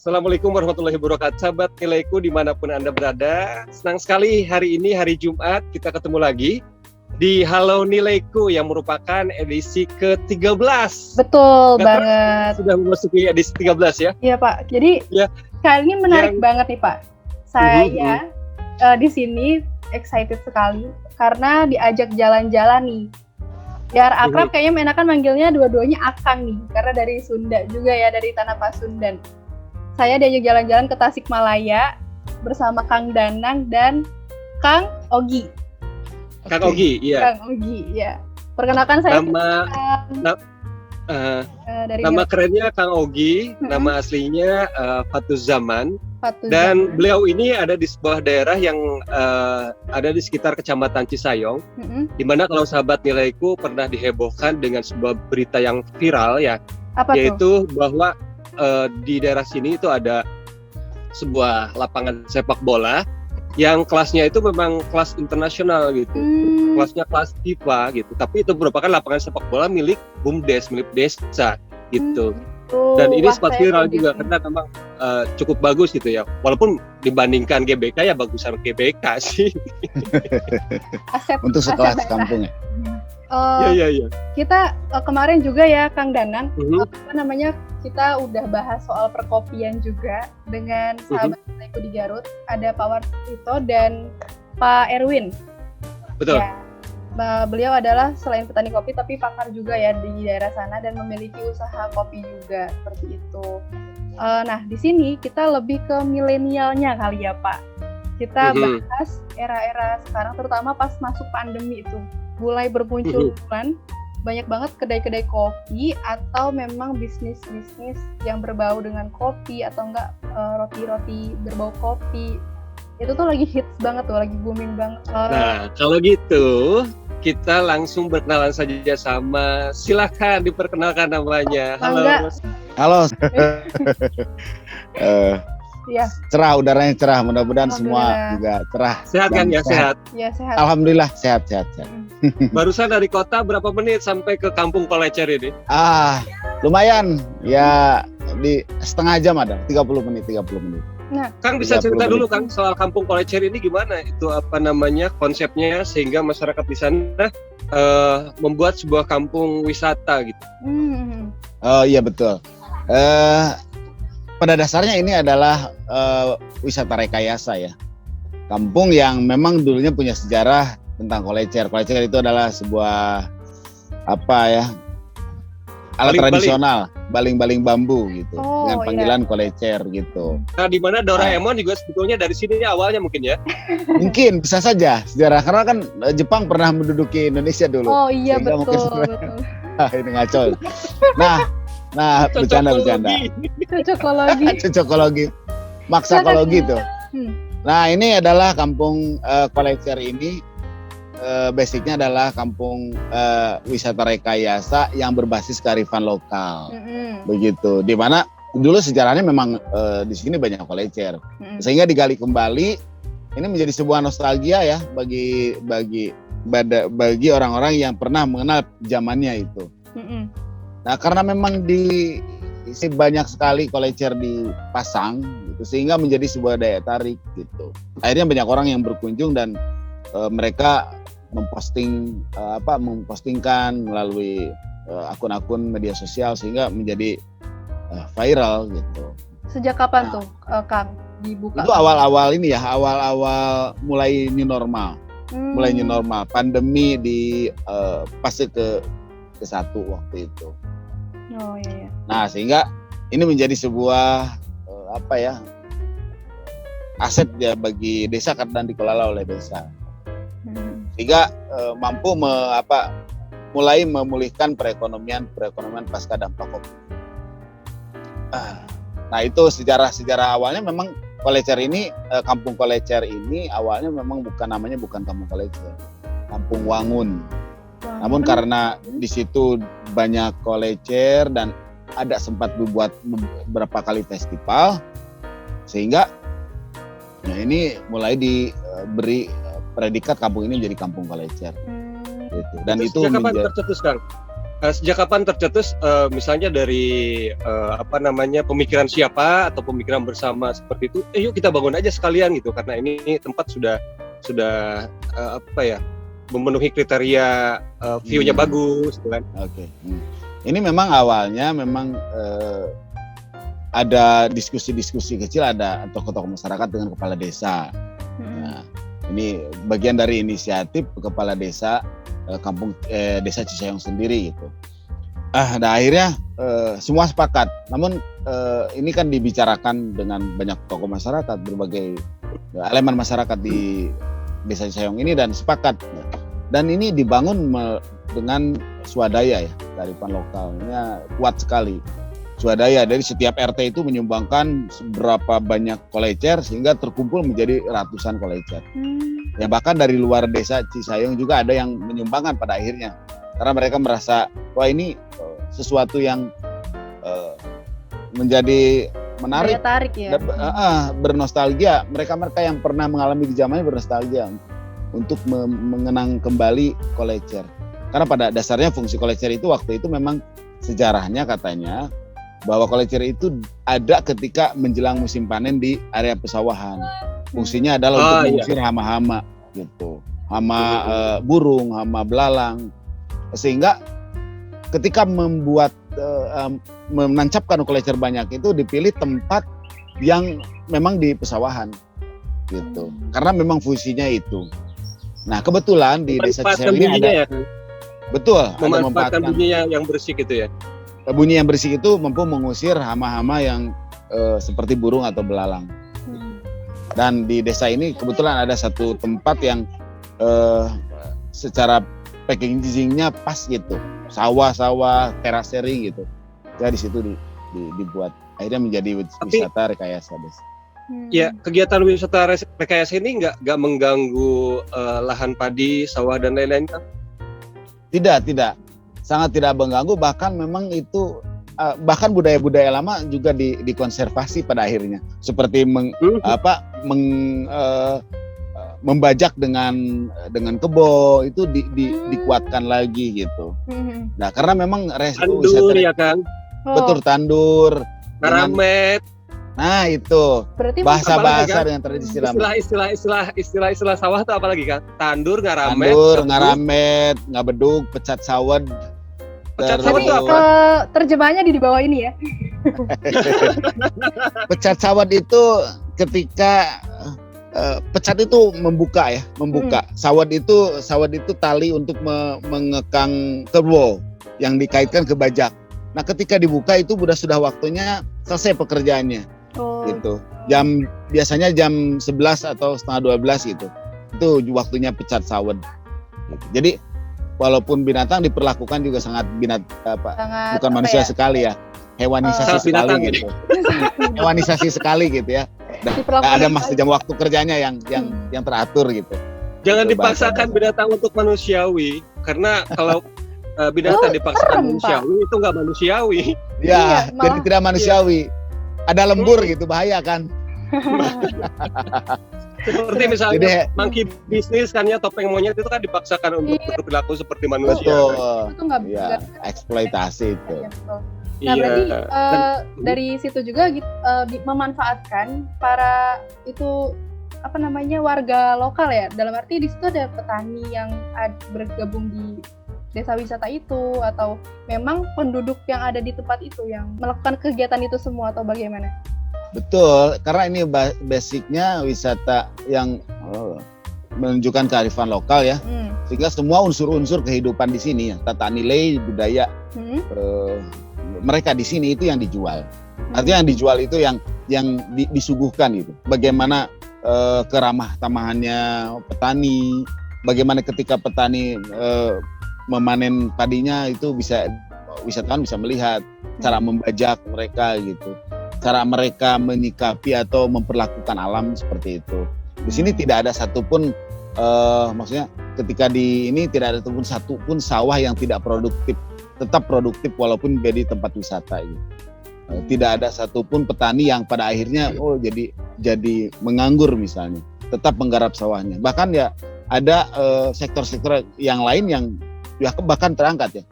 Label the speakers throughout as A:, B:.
A: Assalamualaikum warahmatullahi wabarakatuh, sahabat nilaiku dimanapun Anda berada. Senang sekali hari ini, hari Jumat, kita ketemu lagi di Halo Nilaiku yang merupakan edisi ke-13.
B: Betul banget.
A: Sudah memasuki edisi 13 ya?
B: Iya Pak, jadi kali ini menarik banget nih Pak. Saya di sini excited sekali karena diajak jalan-jalan nih. Biar akrab kayaknya enakan manggilnya dua-duanya Akang nih, karena dari Sunda juga ya, dari Tanah Pasundan. Saya diajak jalan-jalan ke Tasikmalaya bersama Kang Danang dan Kang Ogi.
A: Kang Ogi, iya.
B: Kang Ogi, ya. Perkenalkan saya
A: nama kerennya Kang Ogi, nama aslinya Fathuz Zaman. Dan beliau ini ada di sebuah daerah yang ada di sekitar Kecamatan Cisayong, di mana kalau sahabat nilaiku pernah dihebohkan dengan sebuah berita yang viral ya, yaitu bahwa di daerah sini itu ada sebuah lapangan sepak bola yang kelasnya itu memang kelas internasional gitu, kelasnya kelas FIFA gitu, tapi itu merupakan lapangan sepak bola milik BUMDes, milik desa gitu. Dan ini sempat viral juga karena memang cukup bagus gitu ya, walaupun dibandingkan GBK ya bagusan GBK sih.
C: Untuk sekelas kampung ya.
A: Iya.
B: Kita kemarin juga ya Kang Danang, kita udah bahas soal perkopian juga dengan sahabat kita di Garut, ada Pak Warsito dan Pak Erwin.
A: Betul.
B: Ya, beliau adalah selain petani kopi tapi pakar juga ya di daerah sana dan memiliki usaha kopi juga seperti itu. Nah di sini kita lebih ke milenialnya kali ya Pak. Kita bahas era-era sekarang, terutama pas masuk pandemi itu. Mulai bermunculan banyak banget kedai-kedai kopi atau memang bisnis-bisnis yang berbau dengan kopi atau enggak roti-roti berbau kopi. Itu tuh lagi hits banget tuh, lagi booming banget.
A: Nah, kalau gitu kita langsung berkenalan saja sama, silakan diperkenalkan namanya.
C: Halo.
B: Iya.
C: Cerah, udaranya cerah, mudah-mudahan semua juga cerah.
A: Sehat kan ya, sehat?
B: Ya, sehat.
C: Alhamdulillah sehat.
A: Barusan dari kota berapa menit sampai ke Kampung Kolecer ini?
C: Lumayan. Ya di setengah jam ada, 30 menit.
B: Nah,
A: Kang bisa cerita dulu Kang soal Kampung Kolecer ini gimana? Itu konsepnya sehingga masyarakat di sana membuat sebuah kampung wisata gitu.
C: Oh iya betul. Pada dasarnya ini adalah wisata rekayasa ya. Kampung yang memang dulunya punya sejarah tentang kolecer. Kolecer itu adalah sebuah alat tradisional, baling-baling bambu gitu, dengan panggilan kolecer gitu.
A: Nah, di mana Doraemon juga sebetulnya dari sini awalnya mungkin ya?
C: Mungkin bisa saja sejarah, karena kan Jepang pernah menduduki Indonesia dulu.
B: Oh iya betul.
C: Ini ngaco. Nah, bercanda. Cocokologi. Maksakologi tuh. Nah, ini adalah kampung kolecer ini. Basicnya adalah kampung wisata rekayasa yang berbasis kearifan lokal. Begitu. Di mana dulu sejarahnya memang di sini banyak kolecer. Sehingga digali kembali. Ini menjadi sebuah nostalgia ya bagi orang-orang yang pernah mengenal zamannya itu. Nah, karena memang banyak sekali kolecer dipasang gitu, sehingga menjadi sebuah daya tarik gitu. Akhirnya banyak orang yang berkunjung dan mereka mempostingkan melalui akun-akun media sosial sehingga menjadi viral gitu.
B: Sejak kapan tuh Kang dibuka?
C: Itu awal-awal mulai new normal. Mulai new normal. Pandemi di fase ke-1 waktu itu.
B: Oh iya.
C: Nah, sehingga ini menjadi sebuah aset ya bagi desa karena dikelola oleh desa. Sehingga mampu mulai memulihkan perekonomian pasca dampak Covid. Nah, itu sejarah awalnya memang kolecer ini, kampung kolecer ini awalnya memang namanya bukan kampung kolecer, Kampung Wangun. Namun karena di situ banyak kolecer dan ada sempat dibuat beberapa kali festival, sehingga ini mulai diberi predikat kampung ini menjadi kampung kolecer. Gitu. Dan itu
A: kapan tercetus Kang? Sejak kapan tercetus misalnya dari pemikiran siapa atau pemikiran bersama seperti itu? Yuk kita bangun aja sekalian gitu karena ini tempat sudah memenuhi kriteria view-nya bagus, gitu kan?
C: Oke. Ini memang awalnya ada diskusi-diskusi kecil, ada tokoh-tokoh masyarakat dengan kepala desa. Nah, ini bagian dari inisiatif kepala desa desa Cisayong sendiri gitu. Nah akhirnya semua sepakat. Namun ini kan dibicarakan dengan banyak tokoh masyarakat, berbagai elemen masyarakat di desa Cisayong ini dan sepakat. Dan ini dibangun dengan swadaya ya, kearifan lokalnya kuat sekali. Swadaya dari setiap RT itu menyumbangkan berapa banyak kolecer sehingga terkumpul menjadi ratusan kolecer. Ya bahkan dari luar desa Cisayong juga ada yang menyumbangkan pada akhirnya karena mereka merasa wah ini sesuatu yang menjadi menarik,
B: tarik ya.
C: Bernostalgia. Mereka yang pernah mengalami di zamannya bernostalgia untuk mengenang kembali kolecer. Karena pada dasarnya fungsi kolecer itu waktu itu memang sejarahnya katanya bahwa kolecer itu ada ketika menjelang musim panen di area pesawahan. Fungsinya adalah untuk mengusir hama-hama gitu, hama burung, hama belalang, sehingga ketika menancapkan kolecer banyak itu dipilih tempat yang memang di pesawahan gitu, karena memang fungsinya itu. Nah kebetulan di desa Cisayong ini ada, betul,
A: memanfaatkan bunyi yang bersih gitu ya.
C: Bunyi yang bersih itu mampu mengusir hama-hama yang seperti burung atau belalang. Dan di desa ini kebetulan ada satu tempat yang secara packagingnya pas gitu, sawah-sawah, terasering gitu. Jadi di situ dibuat, akhirnya menjadi wisata rekayasa desa.
A: Ya, kegiatan wisata rekayasa ini nggak mengganggu lahan padi, sawah dan lain-lain kan?
C: Tidak, sangat tidak mengganggu. Bahkan memang itu bahkan budaya-budaya lama juga dikonservasi pada akhirnya, seperti membajak dengan kebo itu dikuatkan lagi gitu. Nah karena memang
A: tandur ya kan,
C: betul, tandur,
A: ngaramet.
C: Nah itu
B: berarti
C: bahasa-bahasa dengan tradisi lama.
A: Istilah sawah itu apa lagi kan? Tandur, ngaramet, ngabedug,
C: pecat sawed.
B: Tapi terjemahannya di bawah ini ya.
C: Pecat sawed itu ketika pecat itu membuka. Sawed itu tali untuk mengekang kebo yang dikaitkan ke bajak. Nah ketika dibuka itu sudah waktunya selesai pekerjaannya. Gitu. Biasanya jam 11 atau setengah 12 gitu. Itu waktunya pecat sawed. Gitu. Jadi walaupun binatang diperlakukan juga sangat bukan manusia sekali ya, hewanisasi sekali gitu. Hewanisasi sekali gitu ya. Ada jam waktu kerjanya yang teratur gitu.
A: Jangan dipaksakan binatang untuk manusiawi, karena kalau binatang dipaksakan manusiawi itu nggak manusiawi.
C: Ya, jadi tidak manusiawi. Ada lembur gitu, bahaya kan.
A: Seperti misalnya monkey bisnis kan ya, topeng monyet itu kan dipaksakan untuk berperilaku seperti manusia.
C: Betul. Itu nggak eksploitasi itu.
B: Nah berarti dari situ juga memanfaatkan para itu warga lokal ya. Dalam arti di situ ada petani yang bergabung di desa wisata itu, atau memang penduduk yang ada di tempat itu yang melakukan kegiatan itu semua, atau bagaimana?
C: Betul, karena ini basicnya wisata yang menunjukkan kearifan lokal ya, sehingga semua unsur-unsur kehidupan di sini ya, tata nilai budaya mereka di sini itu yang dijual. Artinya yang dijual itu yang disuguhkan gitu. Bagaimana keramah tamahannya petani, bagaimana ketika petani memanen padinya itu wisatawan bisa melihat cara membajak mereka gitu. Cara mereka menyikapi atau memperlakukan alam seperti itu. Di sini tidak ada satupun, maksudnya ketika di ini tidak ada satupun sawah yang tidak produktif, tetap produktif walaupun jadi tempat wisata gitu. Tidak ada satupun petani yang pada akhirnya jadi menganggur misalnya, tetap menggarap sawahnya. Bahkan ya ada sektor-sektor yang lain yang bahkan terangkat ya.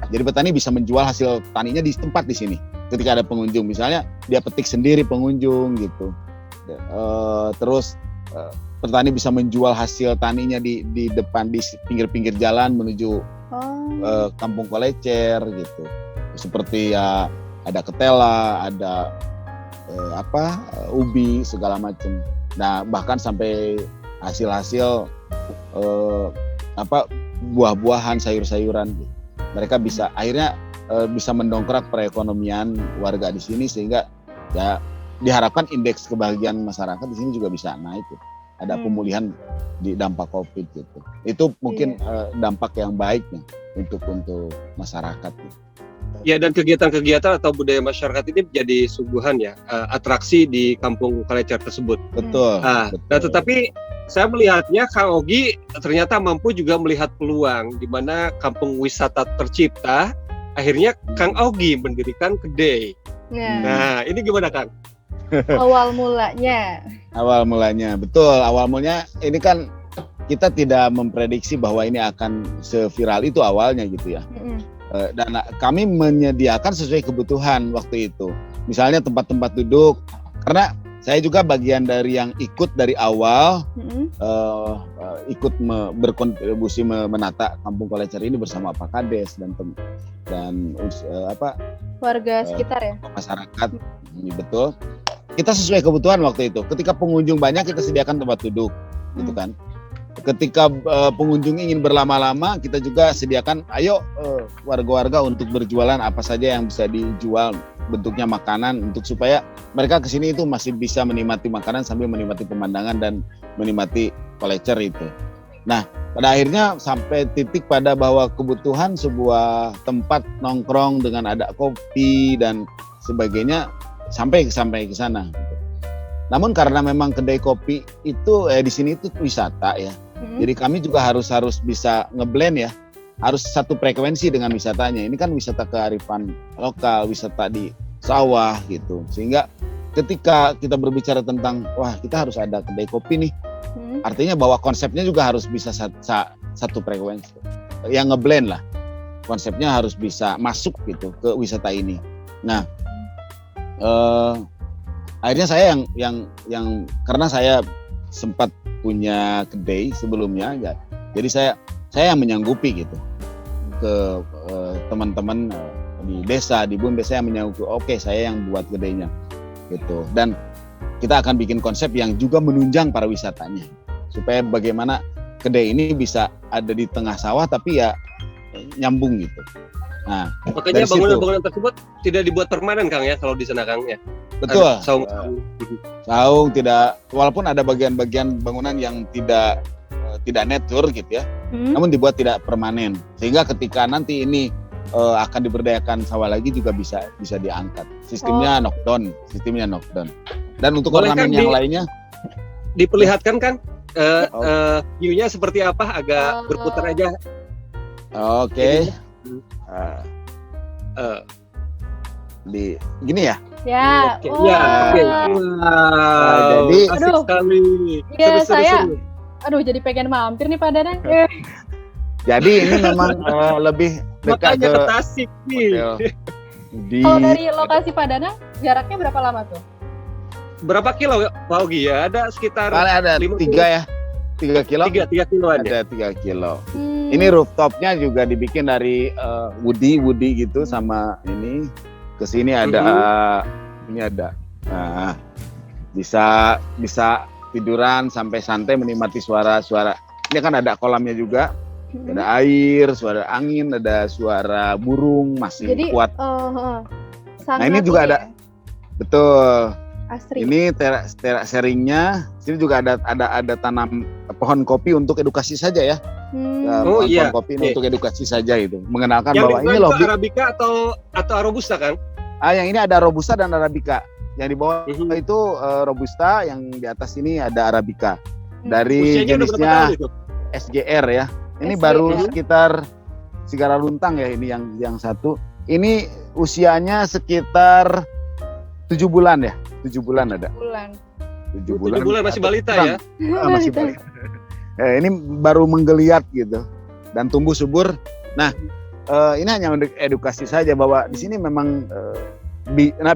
C: Jadi petani bisa menjual hasil taninya di tempat di sini. Ketika ada pengunjung, misalnya dia petik sendiri pengunjung gitu. Terus petani bisa menjual hasil taninya di depan di pinggir-pinggir jalan menuju Kampung Kolecer gitu. Seperti ya ada ketela, ada ubi segala macam. Nah, bahkan sampai hasil-hasil buah-buahan, sayur-sayuran. Mereka bisa akhirnya bisa mendongkrak perekonomian warga di sini sehingga ya diharapkan indeks kebahagiaan masyarakat di sini juga bisa naik. Ada pemulihan di dampak COVID gitu. Itu mungkin dampak yang baiknya untuk masyarakat. Gitu.
A: Ya, dan kegiatan-kegiatan atau budaya masyarakat ini menjadi suguhan ya, atraksi di Kampung Kolecer tersebut.
C: Betul.
A: Nah, tetapi saya melihatnya Kang Ogi ternyata mampu juga melihat peluang di mana kampung wisata tercipta. Akhirnya Kang Ogi mendirikan kedai. Nah, ini gimana Kang?
B: Awal mulanya.
C: Awal mulanya, betul. Awal mulanya ini kan kita tidak memprediksi bahwa ini akan seviral itu awalnya gitu ya. Dan kami menyediakan sesuai kebutuhan waktu itu. Misalnya tempat-tempat duduk, karena saya juga bagian dari yang ikut dari awal, ikut berkontribusi menata Kampung Kolecer ini bersama Pak Kades dan
B: warga sekitar ya,
C: masyarakat. Betul. Kita sesuai kebutuhan waktu itu. Ketika pengunjung banyak, kita sediakan tempat duduk, gitu kan. Ketika pengunjung ingin berlama-lama, kita juga sediakan, ayo warga-warga untuk berjualan apa saja yang bisa dijual, bentuknya makanan, untuk supaya mereka kesini itu masih bisa menikmati makanan sambil menikmati pemandangan dan menikmati Kolecer itu. Nah, pada akhirnya sampai titik pada bahwa kebutuhan sebuah tempat nongkrong dengan ada kopi dan sebagainya sampai ke sana. Namun karena memang kedai kopi itu di sini itu wisata ya. Jadi kami juga harus bisa ngeblend ya. Harus satu frekuensi dengan wisatanya. Ini kan wisata kearifan lokal, wisata di sawah gitu. Sehingga ketika kita berbicara tentang wah kita harus ada kedai kopi nih. Artinya bahwa konsepnya juga harus bisa satu frekuensi. Yang ngeblend lah. Konsepnya harus bisa masuk gitu ke wisata ini. Nah, akhirnya saya yang karena saya sempat punya kedai sebelumnya, jadi saya yang menyanggupi gitu ke teman-teman di desa, di Bumbe, saya menyanggupi, oke, saya yang buat kedainya gitu, dan kita akan bikin konsep yang juga menunjang para wisatanya supaya bagaimana kedai ini bisa ada di tengah sawah tapi ya nyambung gitu. Nah,
A: makanya bangunan-bangunan tersebut tidak dibuat permanen Kang ya kalau di sana Kang ya.
C: Betul.
A: Saung
C: tidak, walaupun ada bagian-bagian bangunan yang tidak nature gitu ya, namun dibuat tidak permanen. Sehingga ketika nanti ini akan diberdayakan sawah lagi juga bisa diangkat. Sistemnya knockdown. Dan untuk ornamen yang lainnya
A: diperlihatkan Kang view-nya seperti apa, agak berputar aja.
C: Oke. Di gini ya.
B: Ya.
A: Oke. Wow.
C: Jadi
A: asik sekali.
B: Iya,
A: Seru.
B: Aduh, jadi pengen mampir nih Pak Danang.
C: Jadi ini memang lebih dekat
A: Makanya
C: ke
A: Tasik nih.
B: Kalau dari lokasi Pak Danang, jaraknya berapa lama tuh?
A: Berapa kilo Pak Ogi ya? Ada sekitar
C: ada 3 ya. 3 kilo.
A: 3 kilo
C: ada 3 kilo. Ini rooftopnya juga dibikin dari woody gitu sama ini. Kesini ada ini ada. Nah, bisa tiduran sampai santai menikmati suara-suara. Ini kan ada kolamnya juga. Ada air, suara angin, ada suara burung masih
B: jadi,
C: kuat.
B: Nah,
C: ini juga ada. Betul.
B: Asri.
C: Ini terak sharingnya. Sini juga ada tanam pohon kopi untuk edukasi saja ya. Pohon kopi untuk edukasi saja itu. Mengenalkan yang bahwa ini loh
A: Arabica atau Robusta kan?
C: Yang ini ada Robusta dan Arabica. Yang di bawah itu Robusta, yang di atas ini ada Arabica. Dari jenisnya SGR ya. Ini SGR. Baru sekitar Sigara Luntang ya ini yang satu. Ini usianya sekitar 7 bulan ya. 7 bulan ada. 7 bulan
A: masih balita ya?
C: Masih balita. Ini baru menggeliat gitu dan tumbuh subur. Nah, ini hanya untuk edukasi saja bahwa di sini memang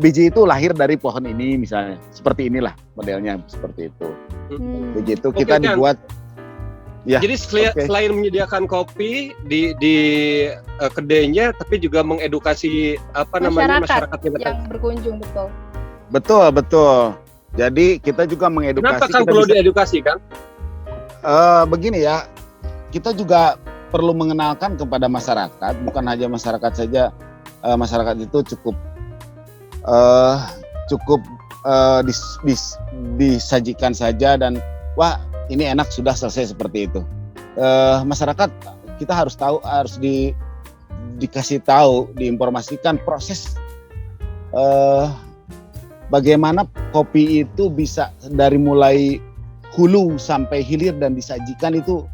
C: biji itu lahir dari pohon ini misalnya. Seperti inilah modelnya seperti itu. Begitu kita dibuat. Ya,
A: jadi selain menyediakan kopi di kedainya, tapi juga mengedukasi masyarakatnya
B: yang berkunjung,
C: betul. Jadi kita juga mengedukasi.
A: Kenapa kan perlu diedukasi kan?
C: Begini ya, kita juga perlu mengenalkan kepada masyarakat, bukan hanya masyarakat saja. Masyarakat itu cukup disajikan saja dan wah, ini enak sudah selesai seperti itu. Masyarakat kita harus tahu, harus dikasih tahu, diinformasikan proses bagaimana kopi itu bisa dari mulai hulu sampai hilir dan disajikan itu.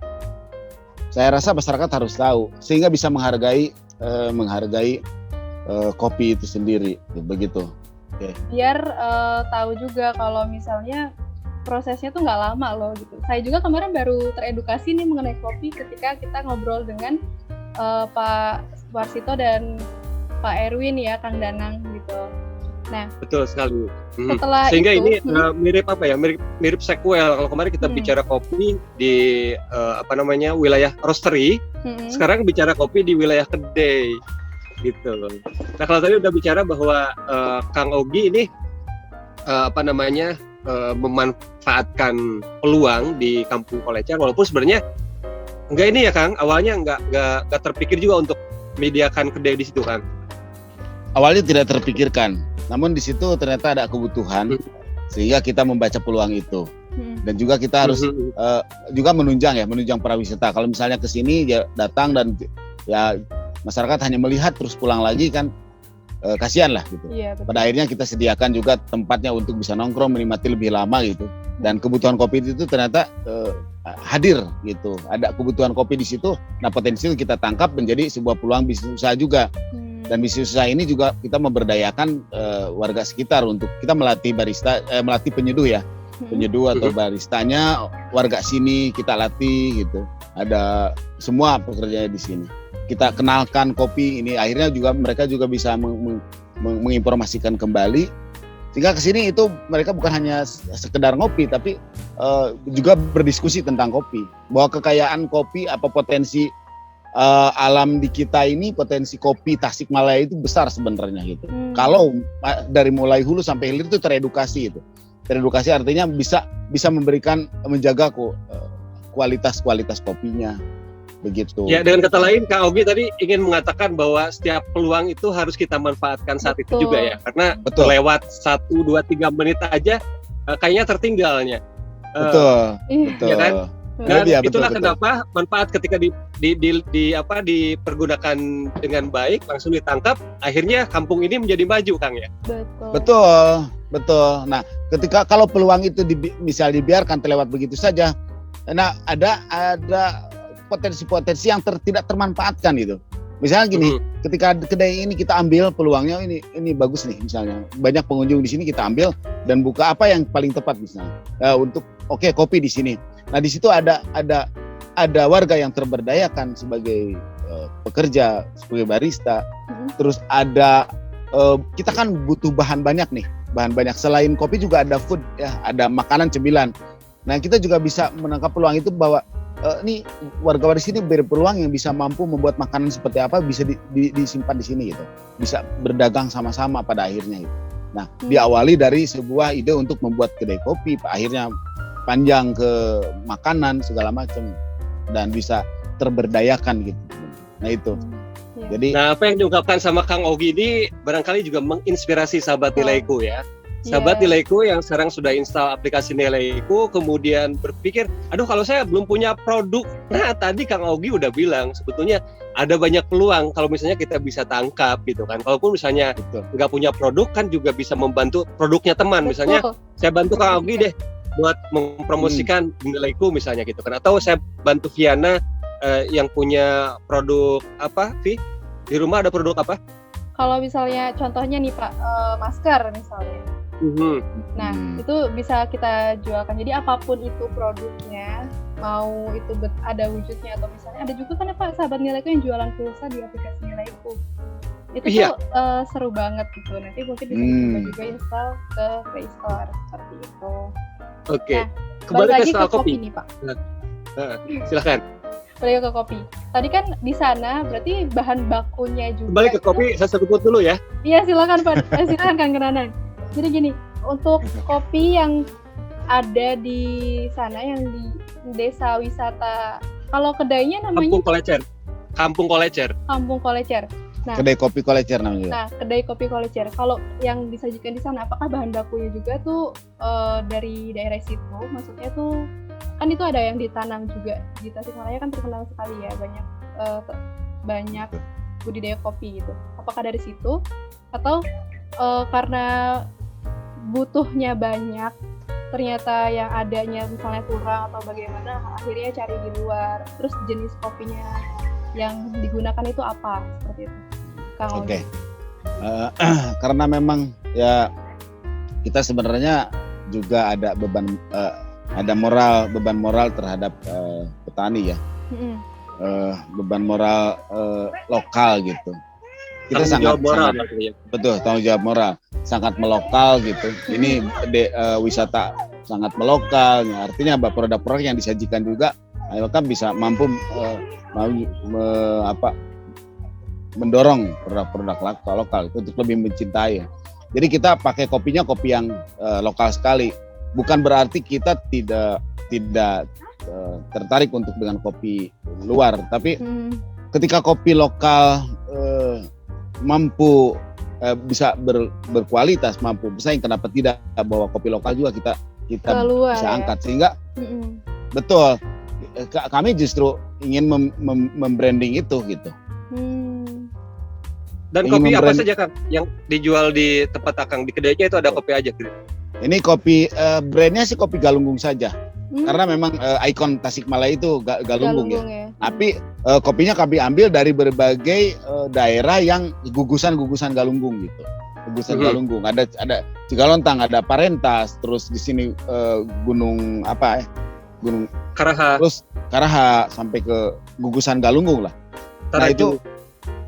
C: Saya rasa masyarakat harus tahu sehingga bisa menghargai kopi itu sendiri, begitu. Okay.
B: Biar tahu juga kalau misalnya prosesnya tuh nggak lama loh gitu. Saya juga kemarin baru teredukasi nih mengenai kopi ketika kita ngobrol dengan Pak Warsito dan Pak Erwin ya, Kang Danang gitu. Nah,
A: betul sekali.
B: Setelah
A: sehingga
B: itu,
A: ini mirip sequel. Kalau kemarin kita bicara kopi di wilayah roastery, sekarang bicara kopi di wilayah kedai gitu. Nah, kalau tadi udah bicara bahwa Kang Ogi ini memanfaatkan peluang di Kampung Kolecer, walaupun sebenarnya enggak ini ya Kang, awalnya enggak terpikir juga untuk menyediakan kedai di situ kan?
C: Awalnya tidak terpikirkan, namun di situ ternyata ada kebutuhan sehingga kita membaca peluang itu. Dan juga kita harus juga menunjang pariwisata. Kalau misalnya ke sini ya datang dan ya masyarakat hanya melihat terus pulang lagi kan, kasihan lah gitu.
B: Iya,
C: pada akhirnya kita sediakan juga tempatnya untuk bisa nongkrong, menikmati lebih lama gitu. Dan kebutuhan kopi itu ternyata hadir gitu. Ada kebutuhan kopi di situ. Nah, potensial kita tangkap menjadi sebuah peluang bisnis usaha juga. Dan bisnis usaha ini juga kita memberdayakan warga sekitar untuk kita melatih barista, melatih penyeduh ya. Penyeduh atau baristanya warga sini kita latih gitu. Ada semua pekerjanya di sini. Kita kenalkan kopi ini, akhirnya juga mereka juga bisa menginformasikan kembali sehingga kesini itu mereka bukan hanya sekedar ngopi tapi juga berdiskusi tentang kopi, bahwa kekayaan kopi, apa potensi alam di kita ini, potensi kopi Tasikmalaya itu besar sebenarnya gitu. Kalau dari mulai hulu sampai hilir itu teredukasi itu. Teredukasi artinya bisa menjaga kualitas kopinya. Begitu.
A: Ya, dengan kata lain Kak Ogi tadi ingin mengatakan bahwa setiap peluang itu harus kita manfaatkan saat itu juga ya, karena lewat 1, 2, 3 menit aja kayaknya tertinggalnya.
C: Betul.
A: Ya kan? Dan itulah kenapa manfaat ketika dipergunakan dengan baik, langsung ditangkap, akhirnya kampung ini menjadi maju, Kang ya.
C: Betul. Nah, ketika kalau peluang itu misal dibiarkan terlewat begitu saja, nah ada potensi-potensi yang tidak termanfaatkan gitu. Misalnya gini, ketika kedai ini kita ambil peluangnya, ini bagus nih misalnya, banyak pengunjung di sini kita ambil dan buka apa yang paling tepat misalnya untuk kopi di sini. Nah di situ ada warga yang terberdayakan sebagai pekerja, sebagai barista. Terus ada kita kan butuh bahan banyak selain kopi juga ada food ya, ada makanan cemilan. Nah kita juga bisa menangkap peluang itu bahwa ini warga di sini berpeluang yang bisa mampu membuat makanan seperti apa bisa disimpan di sini gitu, bisa berdagang sama-sama pada akhirnya gitu. Nah diawali dari sebuah ide untuk membuat kedai kopi, akhirnya panjang ke makanan segala macam dan bisa terberdayakan gitu. Nah itu. Jadi
A: apa yang diungkapkan sama Kang Ogi ini barangkali juga menginspirasi sahabat Nilaiku ya. Sahabat Nilaiku yang sekarang sudah install aplikasi Nilaiku, kemudian berpikir, aduh kalau saya belum punya produk. Nah tadi Kang Ogi udah bilang sebetulnya ada banyak peluang kalau misalnya kita bisa tangkap gitu kan. Kalaupun misalnya nggak punya produk kan juga bisa membantu produknya teman. Misalnya saya bantu Kang Ogi deh buat mempromosikan Nilaiku misalnya gitu kan. Atau saya bantu Viana yang punya produk apa, Vi? Di rumah ada produk apa?
B: Kalau misalnya contohnya nih Pak, masker misalnya. Nah, itu bisa kita jualkan. Jadi apapun itu produknya, mau itu ada wujudnya atau misalnya ada juga kan Pak sahabat Nilaiku yang jualan pulsa di aplikasi Nilaiku. Itu tuh seru banget gitu. Nanti mungkin bisa dicoba juga install ke Play Store seperti itu.
A: Oke.
B: Nah,
A: kembali
B: lagi
A: ke
B: kopi nih Pak.
A: Silakan.
B: Balik ke kopi. Tadi kan di sana berarti bahan bakunya juga.
A: Kembali ke kopi, saya sebut dulu ya.
B: Iya silakan Pak. Silakan Kang Kenanan. Jadi gini, untuk kopi yang ada di sana yang di desa wisata, kalau kedainya namanya
A: Kampung Kolecer.
B: Nah,
C: kedai kopi Kolecer namanya.
B: Nah, kedai kopi Kolecer. Kalau yang disajikan di sana, apakah bahan bakunya juga tuh dari daerah situ? Maksudnya tuh kan itu ada yang ditanam juga di Tasikmalaya kan terkenal sekali ya banyak budidaya kopi gitu. Apakah dari situ atau karena butuhnya banyak, ternyata yang adanya misalnya kurang atau bagaimana, akhirnya cari di luar. Terus jenis kopinya yang digunakan itu apa? Seperti itu, Kang Ogi.
C: Karena memang ya kita sebenarnya juga ada beban moral terhadap petani ya. Beban moral lokal gitu. Kita sangat tanggung jawab moral, sangat melokal gitu. Ini wisata sangat melokal, ya. Artinya produk-produk yang disajikan juga kan bisa mampu mendorong produk-produk lokal itu untuk lebih mencintai. Jadi kita pakai kopinya kopi yang lokal sekali. Bukan berarti kita tidak tertarik untuk dengan kopi luar, tapi ketika kopi lokal mampu bisa berkualitas, mampu bersaing, kenapa tidak bawa kopi lokal juga kita
B: keluar,
C: bisa angkat sehingga betul kami justru ingin membranding itu gitu.
A: Dan kopi apa saja Kang yang dijual di tempat Akang di kedainya itu ada kopi aja gitu? Ini
C: kopi brandnya sih kopi Galunggung saja. Karena memang ikon Tasikmalaya itu Galunggung ya. Tapi kopinya kami ambil dari berbagai daerah yang gugusan Galunggung gitu. Gugusan Galunggung. Ada Cigalontang, ada Parentas, terus di sini Gunung Karaha. Terus Karaha sampai ke gugusan Galunggung lah. Nah itu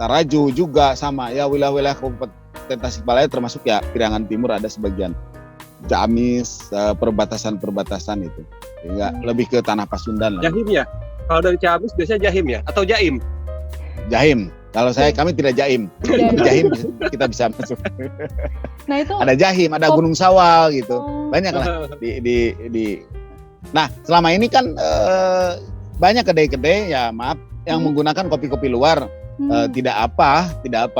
C: Taraju juga sama ya, wilayah-wilayah Kabupaten Tasikmalaya termasuk ya Piriangan Timur ada sebagian. Ciamis, perbatasan itu. Sehingga lebih ke tanah Pasundan lah.
A: Jahim ya? Kalau dari Ciamis biasanya Jahim ya? Atau Jaim?
C: Jahim. Kalau kami tidak Jaim. Jahim kita bisa masuk.
B: Nah itu
C: ada Jahim, ada Gunung Sawal gitu. Banyak lah di. Nah selama ini kan banyak kedai-kedai ya yang menggunakan kopi-kopi luar. Tidak apa.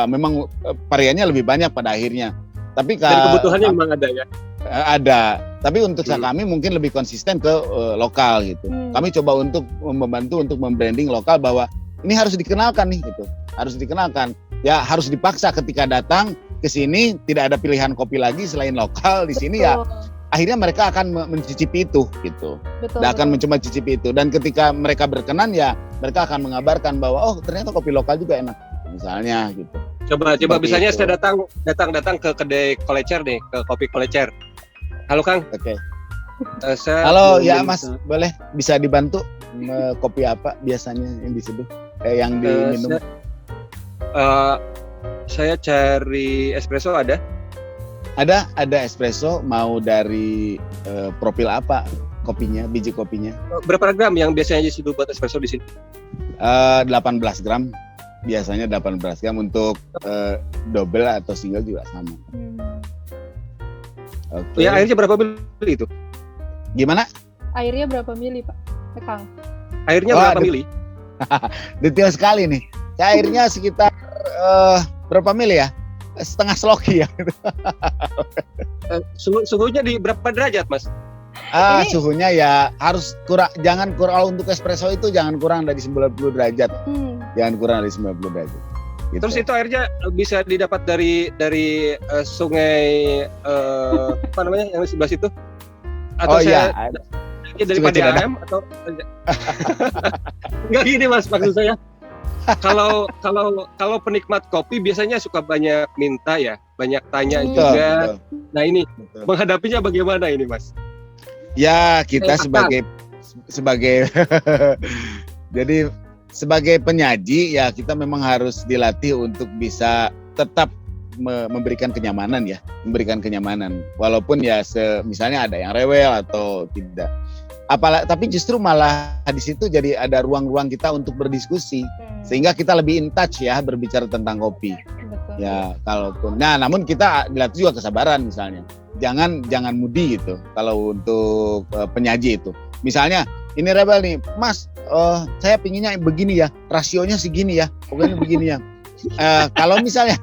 C: Memang variannya lebih banyak pada akhirnya. Tapi
A: dari kebutuhannya memang ada ya?
C: Ada, tapi untuk kami mungkin lebih konsisten ke lokal gitu. Kami coba untuk membantu untuk membranding lokal bahwa ini harus dikenalkan nih gitu. Harus dikenalkan. Ya harus dipaksa ketika datang ke sini tidak ada pilihan kopi lagi selain lokal di sini ya. Akhirnya mereka akan mencicipi itu gitu. Akan mencoba cicipi itu dan ketika mereka berkenan ya mereka akan mengabarkan bahwa oh ternyata kopi lokal juga enak misalnya gitu.
A: Coba misalnya saya datang ke kedai Kolecer nih, ke kopi Kolecer. Halo Kang.
C: Oke. Halo ya Mas, boleh bisa dibantu kopi apa biasanya yang diseduh yang diminum?
A: Saya cari espresso ada?
C: Ada espresso, mau dari profil apa kopinya, biji kopinya?
A: Berapa gram yang biasanya diseduh buat espresso di sini?
C: 18 gram. Biasanya 18 gram untuk double atau single juga sama.
A: Okay. Ya airnya berapa mili itu?
C: Gimana?
B: Airnya berapa mili Pak? Kang?
A: Airnya berapa mili?
C: Detail sekali nih. Airnya sekitar berapa mili ya? Setengah sloki ya.
B: Suhunya
A: di berapa derajat Mas?
C: Suhunya ya harus jangan kurang untuk espresso itu jangan kurang dari 90 derajat. Jangan kurang dari 90 derajat. Gitu.
A: Terus itu airnya bisa didapat dari sungai apa namanya yang di sebelah situ? Atau dari PDAM atau enggak gini Mas maksud saya. Kalau penikmat kopi biasanya suka banyak minta ya, banyak tanya
C: Betul,
A: juga.
C: betul.
A: Nah ini
C: Betul.
A: menghadapinya bagaimana ini Mas?
C: Ya kita sebagai jadi sebagai penyaji ya kita memang harus dilatih untuk bisa tetap memberikan kenyamanan ya, walaupun ya misalnya ada yang rewel atau tidak. Tapi justru malah di situ jadi ada ruang-ruang kita untuk berdiskusi sehingga kita lebih in touch ya berbicara tentang kopi.
B: Betul.
C: Ya kalaupun namun kita dilatih juga kesabaran misalnya. Jangan mudi gitu kalau untuk penyaji itu. Misalnya ini rebel nih, Mas, saya pinginnya begini ya, rasionya segini ya, pokoknya begini ya. Kalau misalnya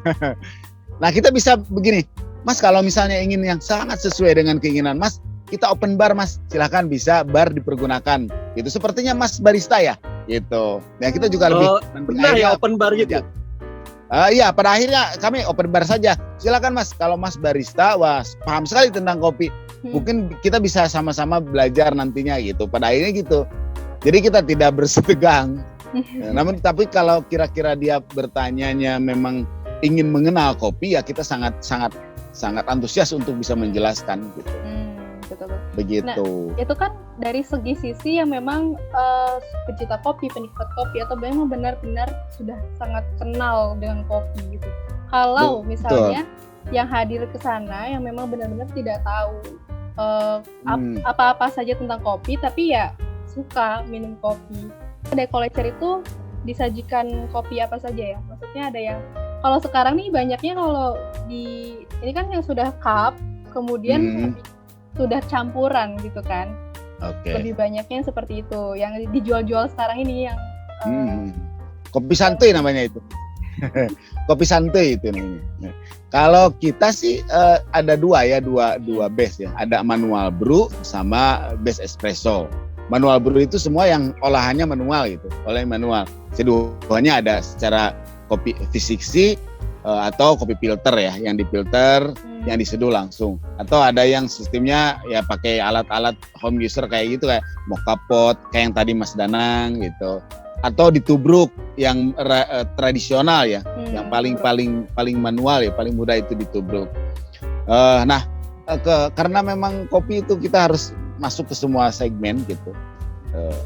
C: nah kita bisa begini, Mas, kalau misalnya ingin yang sangat sesuai dengan keinginan Mas, kita open bar Mas, silahkan bisa bar dipergunakan. Gitu sepertinya Mas barista ya, gitu. Nah kita juga lebih
A: pernah ya open bar gitu.
C: Iya, pada akhirnya kami open bar saja. Silakan Mas, kalau Mas barista, wah paham sekali tentang kopi. Mungkin kita bisa sama-sama belajar nantinya gitu. Pada akhirnya gitu. Jadi kita tidak bersetegang. Namun tapi kalau kira-kira dia bertanyanya memang ingin mengenal kopi, ya kita sangat antusias untuk bisa menjelaskan gitu.
B: Betul.
C: Begitu.
B: Nah, itu kan dari segi sisi yang memang pecinta kopi, penikmat kopi atau memang benar-benar sudah sangat kenal dengan kopi gitu. Kalau misalnya yang hadir ke sana yang memang benar-benar tidak tahu apa-apa saja tentang kopi, tapi ya suka minum kopi. Ada collector itu disajikan kopi apa saja ya? Maksudnya ada yang kalau sekarang nih banyaknya kalau ini kan yang sudah cup, kemudian sudah campuran gitu kan. Lebih banyaknya seperti itu yang dijual-jual sekarang ini yang
C: kopi santuy namanya itu. Kopi santuy itu namanya. Kalau kita sih ada dua base ya. Ada manual brew sama base espresso. Manual brew itu semua yang olahannya manual gitu, manual. Keduanya ada secara kopi V60 atau kopi filter ya, yang difilter, yang diseduh langsung. Atau ada yang sistemnya ya pakai alat-alat home user kayak gitu, kayak mocha pot, kayak yang tadi Mas Danang gitu. Atau ditubruk yang tradisional ya, yang paling manual ya, paling mudah itu ditubruk. Karena memang kopi itu kita harus masuk ke semua segmen gitu.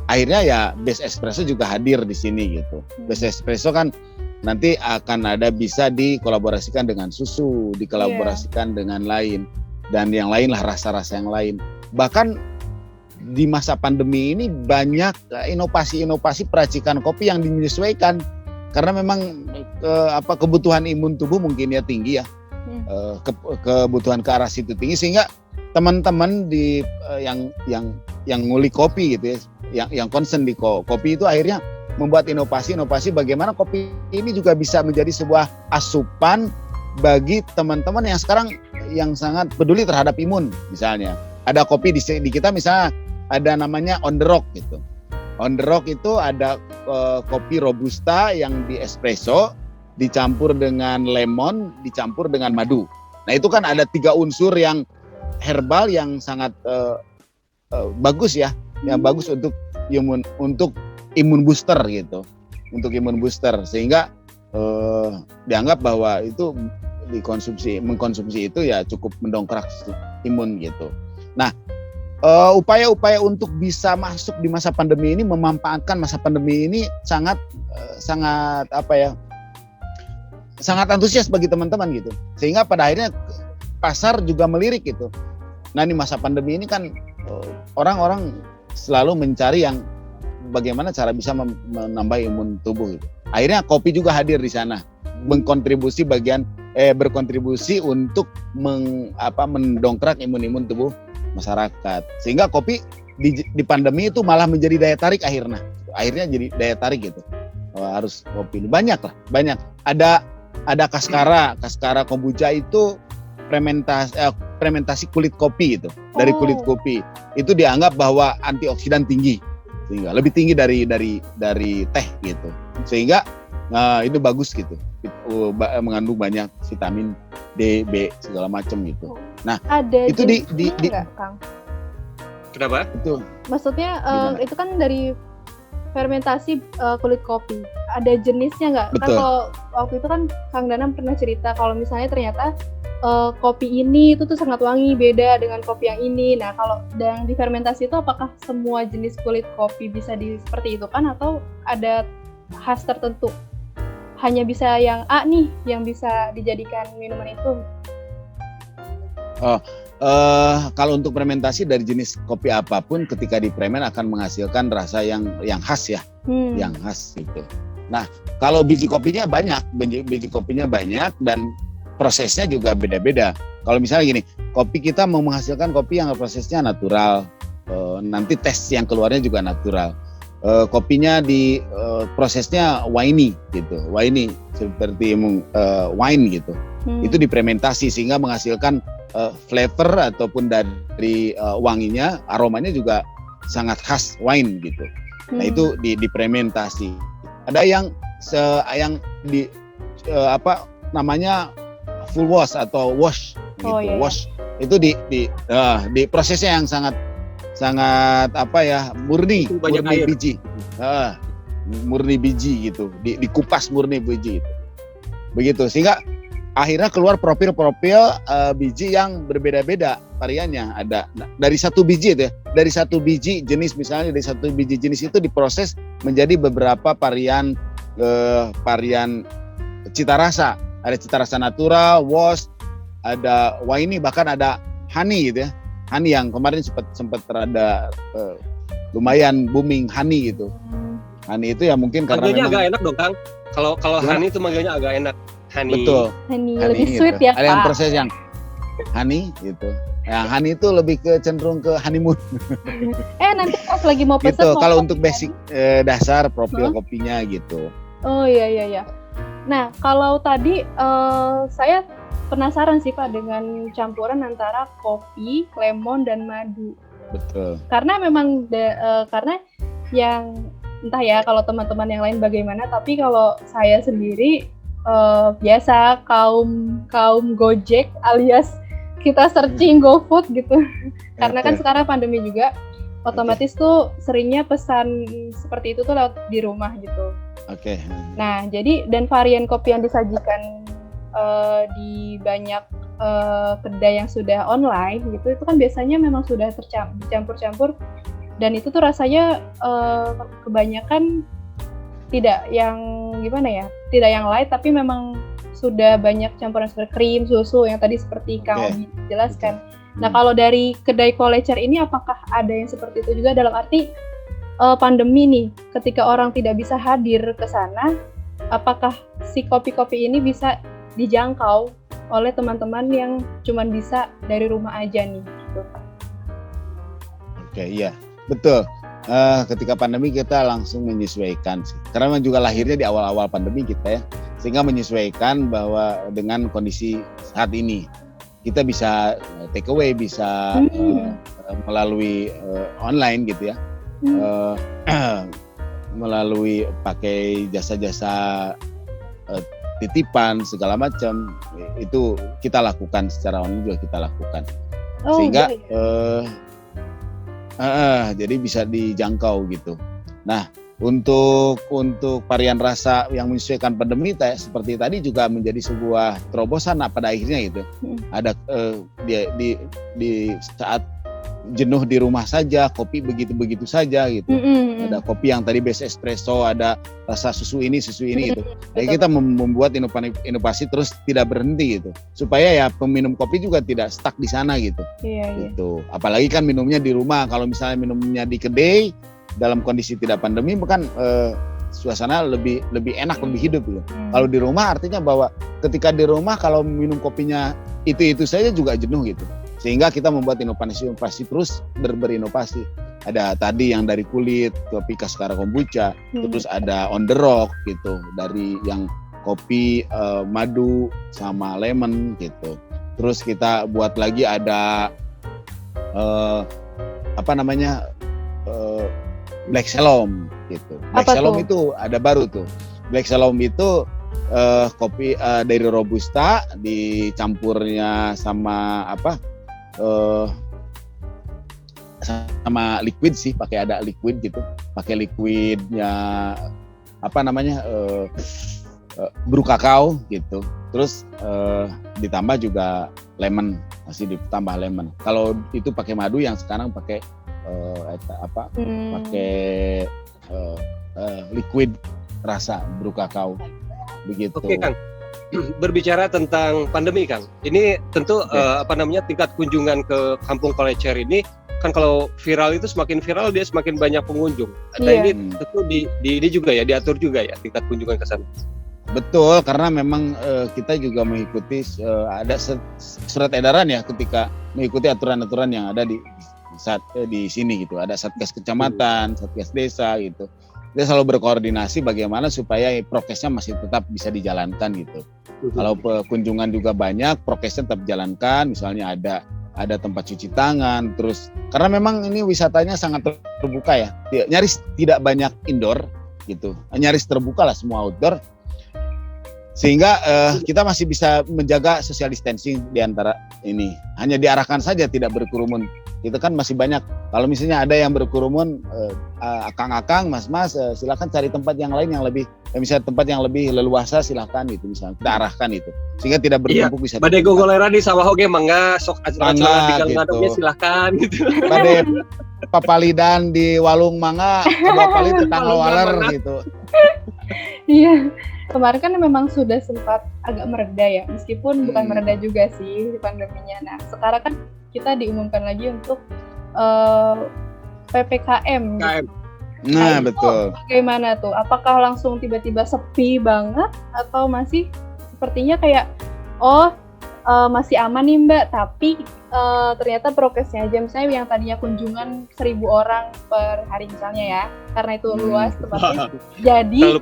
C: Akhirnya ya base espresso juga hadir di sini gitu. Base espresso kan nanti akan ada bisa dikolaborasikan dengan susu, dikolaborasikan dengan lain, dan yang lain lah, rasa-rasa yang lain. Bahkan di masa pandemi ini banyak inovasi-inovasi peracikan kopi yang menyesuaikan karena memang kebutuhan imun tubuh mungkin ya tinggi ya, kebutuhan ke arah situ tinggi, sehingga teman-teman di yang ngulik kopi gitu ya, yang concern di kopi itu akhirnya membuat inovasi bagaimana kopi ini juga bisa menjadi sebuah asupan bagi teman-teman yang sekarang yang sangat peduli terhadap imun. Misalnya ada kopi di kita, misalnya ada namanya on the rock gitu. On the rock itu ada kopi robusta yang di espresso dicampur dengan lemon, dicampur dengan madu. Nah itu kan ada 3 unsur yang herbal yang sangat bagus ya, yang bagus untuk imun booster gitu, untuk imun booster, sehingga dianggap bahwa itu mengkonsumsi itu ya cukup mendongkrak imun gitu. Nah, upaya-upaya untuk bisa masuk di masa pandemi ini, memanfaatkan masa pandemi ini sangat antusias bagi teman-teman gitu, sehingga pada akhirnya pasar juga melirik gitu. Nah ini masa pandemi ini kan orang-orang selalu mencari yang bagaimana cara bisa menambah imun tubuh gitu. Akhirnya kopi juga hadir di sana, berkontribusi untuk mendongkrak imun tubuh masyarakat. Sehingga kopi di pandemi itu malah menjadi daya tarik akhirnya jadi daya tarik gitu. Harus kopi ini banyak. Ada kaskara kombucha itu fermentasi kulit kopi itu. Dari kulit kopi itu dianggap bahwa antioksidan tinggi, sehingga lebih tinggi dari teh gitu, sehingga itu bagus gitu, mengandung banyak vitamin D, B segala macam gitu. Nah
B: ada
C: itu di
B: enggak, Kang?
A: Kenapa?
C: Itu
B: maksudnya itu kan dari fermentasi kulit kopi. ada jenisnya nggak? Kan
C: Betul.
B: kalau waktu itu kan Kang Danang pernah cerita kalau misalnya ternyata kopi ini itu tuh sangat wangi, beda dengan kopi yang ini. Nah, kalau yang difermentasi itu apakah semua jenis kulit kopi bisa seperti itu kan, atau ada khas tertentu? Hanya bisa yang A nih yang bisa dijadikan minuman itu?
C: Kalau untuk fermentasi dari jenis kopi apapun, ketika difermen akan menghasilkan rasa yang khas ya, yang khas gitu. Nah, kalau biji kopinya banyak dan prosesnya juga beda-beda. Kalau misalnya gini, kopi kita mau menghasilkan kopi yang prosesnya natural, nanti tes yang keluarnya juga natural. Kopinya di prosesnya winey gitu, winey seperti wine gitu. Itu difermentasi sehingga menghasilkan flavor ataupun dari wanginya, aromanya juga sangat khas wine gitu. Nah itu difermentasi. Ada yang namanya full wash atau wash gitu.
B: Iya.
C: Wash itu di prosesnya yang sangat murni biji. Murni biji gitu. Dikupas murni biji itu. Begitu sehingga akhirnya keluar profil-profil biji yang berbeda-beda variannya. Ada dari satu biji itu ya. Dari satu biji jenis, misalnya dari satu biji jenis itu diproses menjadi beberapa varian cita rasa. Ada cita rasa natural, wash, ada winey, bahkan ada honey gitu ya. Honey yang kemarin sempat rada lumayan booming, honey gitu. Honey itu ya mungkin karena
A: manggilnya
C: memang
A: agak enak dong Kang. Kalau honey itu manggilnya agak enak. Honey.
C: Betul.
B: Honey lebih
C: gitu.
B: sweet ya,
C: Ada yang
B: Pak.
C: proses yang honey gitu. Yang honey itu lebih cenderung ke honeymoon.
B: Nanti pas lagi mau pesen
C: Gitu. Kalau
B: kopi
C: untuk basic dasar profil kopinya gitu.
B: Oh iya. Nah, kalau tadi saya penasaran sih Pak dengan campuran antara kopi, lemon, dan madu.
C: Betul.
B: Karena memang karena yang entah ya kalau teman-teman yang lain bagaimana, tapi kalau saya sendiri biasa kaum Gojek alias kita searching GoFood gitu. Karena kan sekarang pandemi juga, otomatis tuh seringnya pesan seperti itu tuh lewat di rumah gitu.
C: Oke.
B: Nah, jadi dan varian kopi yang disajikan di banyak kedai yang sudah online gitu, itu kan biasanya memang sudah dicampur-campur, dan itu tuh rasanya kebanyakan tidak yang gimana ya, tidak yang light, tapi memang sudah banyak campuran seperti krim, susu yang tadi seperti Kang Ogi jelaskan. Nah, kalau dari kedai Kolecer ini apakah ada yang seperti itu juga, dalam arti pandemi nih, ketika orang tidak bisa hadir ke sana, apakah si kopi-kopi ini bisa dijangkau oleh teman-teman yang cuman bisa dari rumah aja nih gitu.
C: Oke, iya. Betul. Ketika pandemi kita langsung menyesuaikan sih. Karena memang juga lahirnya di awal-awal pandemi kita ya. Sehingga menyesuaikan bahwa dengan kondisi saat ini kita bisa take away, bisa melalui online gitu ya. Melalui pakai jasa-jasa titipan segala macam, itu kita lakukan secara online juga kita lakukan. Sehingga jadi bisa dijangkau gitu. Nah, untuk varian rasa yang menyesuaikan pandemi seperti tadi juga menjadi sebuah terobosan pada akhirnya gitu. Ada di saat jenuh di rumah saja, kopi begitu saja gitu. Ada kopi yang tadi base espresso, ada rasa susu ini gitu. Jadi kita membuat inovasi terus tidak berhenti gitu. Supaya ya peminum kopi juga tidak stuck di sana gitu. Gitu. Apalagi kan minumnya di rumah. Kalau misalnya minumnya di kedai dalam kondisi tidak pandemi, bukan suasana lebih enak, lebih hidup gitu. Kalau di rumah artinya bahwa ketika di rumah kalau minum kopinya itu saja juga jenuh gitu. Sehingga kita membuat inovasi terus berinovasi. Ada tadi yang dari kulit, kopi Cascara Kombucha, terus ada on the rock gitu, dari yang kopi madu sama lemon gitu. Terus kita buat lagi ada Black Shalom gitu. Black Shalom itu ada baru tuh. Black Shalom itu kopi dari Robusta dicampurnya sama sama liquid sih, pakai ada liquid gitu, pakai liquidnya brew kakao gitu. Terus ditambah juga lemon, masih ditambah lemon. Kalau itu pakai madu, yang sekarang pakai pakai liquid rasa brew kakao begitu.
A: Oke, Kang. Berbicara tentang pandemi, Kang. Ini tentu tingkat kunjungan ke Kampung Kolecer ini kan, kalau viral itu semakin viral dia semakin banyak pengunjung. Nah, ini tentu ini juga ya, diatur juga ya tingkat kunjungan ke sana.
C: Betul, karena memang kita juga mengikuti ada surat edaran ya, ketika mengikuti aturan-aturan yang ada di sini gitu. Ada Satgas Kecamatan, Satgas Desa gitu. Dia selalu berkoordinasi bagaimana supaya prokesnya masih tetap bisa dijalankan gitu. Kalau kunjungan juga banyak, prokesnya tetap dijalankan. Misalnya ada tempat cuci tangan, terus karena memang ini wisatanya sangat terbuka ya, nyaris tidak banyak indoor gitu, nyaris terbuka lah semua outdoor, sehingga kita masih bisa menjaga social distancing di antara ini. Hanya diarahkan saja tidak berkerumun. Itu kan masih banyak. Kalau misalnya ada yang berkerumun, akang-akang, mas-mas, silakan cari tempat yang lain yang lebih, misalnya tempat yang lebih leluasa, silakan gitu, misalnya kita arahkan itu, sehingga tidak bertumpuk. Bisa
A: badai gogolera di sawah oge mangga sok acara-acara di gang-gangnya silakan gitu.
C: Badai papalidan di walung mangga, bapali tetangga waler gitu.
B: Iya, kemarin kan memang sudah sempat agak mereda ya, meskipun bukan mereda juga sih pandeminya. Nah, sekarang kan kita diumumkan lagi untuk PPKM.
C: Nah, betul.
B: Bagaimana tuh? Apakah langsung tiba-tiba sepi banget, atau masih sepertinya kayak masih aman nih Mbak, tapi ternyata prokesnya aja, misalnya yang tadinya kunjungan 1.000 orang per hari misalnya ya, karena itu luas tempatnya, jadi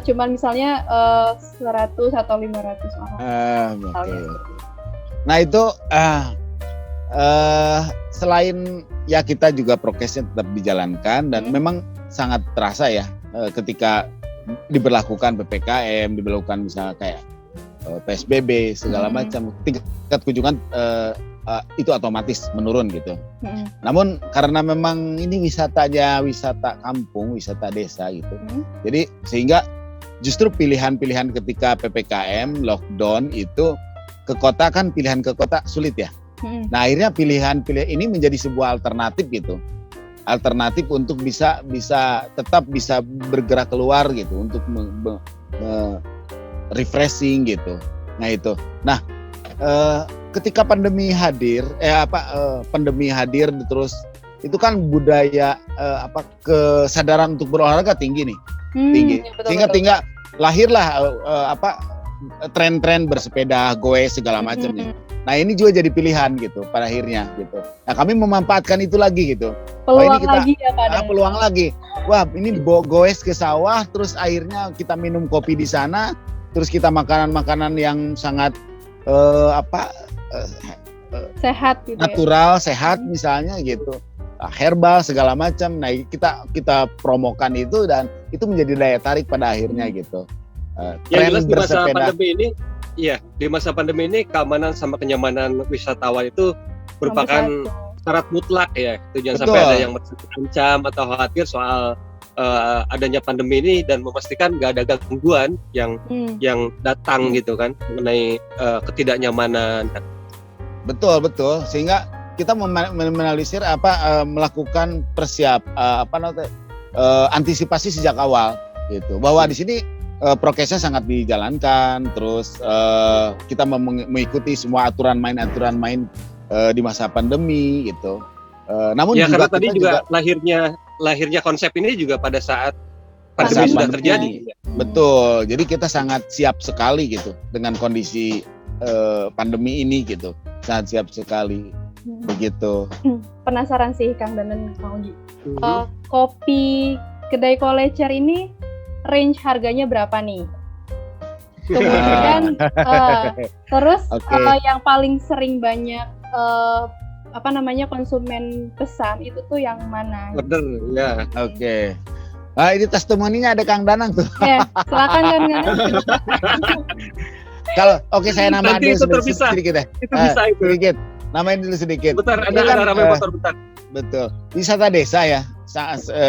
B: cuman misalnya 100 atau 500 orang.
C: Nah itu selain ya kita juga prokesnya tetap dijalankan, dan memang sangat terasa ya ketika diberlakukan PPKM, diberlakukan misalnya kayak PSBB segala macam, tingkat kunjungan itu otomatis menurun gitu. Namun karena memang ini wisatanya wisata kampung, wisata desa gitu, jadi sehingga justru pilihan-pilihan ketika PPKM, lockdown itu ke kota kan, pilihan ke kota sulit ya. Nah akhirnya pilihan ini menjadi sebuah alternatif gitu, alternatif untuk bisa tetap bisa bergerak keluar gitu, untuk refreshing gitu. Nah itu. Nah ketika pandemi hadir, terus itu kan budaya kesadaran untuk berolahraga tinggi nih, tinggi. Sehingga lahirlah tren-tren bersepeda, goes segala macamnya. Nah ini juga jadi pilihan gitu pada akhirnya gitu. Nah kami memanfaatkan itu lagi gitu.
B: Peluang lagi ya Pak.
C: Peluang lagi. Wah ini goes ke sawah, terus akhirnya kita minum kopi di sana, terus kita makanan-makanan yang sangat
B: sehat gitu,
C: natural, sehat misalnya gitu, herbal segala macam. Nah kita promokan itu, dan itu menjadi daya tarik pada akhirnya gitu.
A: Yang jelas di masa pandemi ini, di masa pandemi ini keamanan sama kenyamanan wisatawan itu merupakan syarat mutlak ya. Jangan sampai ada yang terancam atau khawatir soal adanya pandemi ini, dan memastikan nggak ada gangguan yang datang gitu kan, mengenai ketidaknyamanan.
C: Betul, sehingga kita meminimalisir melakukan antisipasi sejak awal gitu, bahwa di sini prokesnya sangat dijalankan, terus kita mengikuti semua aturan main di masa pandemi gitu. Namun
A: ya juga karena tadi juga lahirnya konsep ini juga pada saat pandemi sudah terjadi.
C: Betul, jadi kita sangat siap sekali gitu dengan kondisi pandemi ini gitu, sangat siap sekali begitu.
B: Penasaran sih Kang Danen, Kang Ogi, kopi kedai Kolecer ini range harganya berapa nih? Kemudian terus yang paling sering banyak konsumen pesan itu tuh yang mana?
A: Bener ya.
C: Oke. Ini testimoninya ada Kang Danang tuh.
B: Ya, silakan Kang Danang.
C: Kalau saya nama
A: dulu sedikit ya.
C: Sedikit. namain dulu sedikit.
A: Bentar,
C: Ini
A: ada ramai motor, bentar.
C: Betul. Wisata desa ya,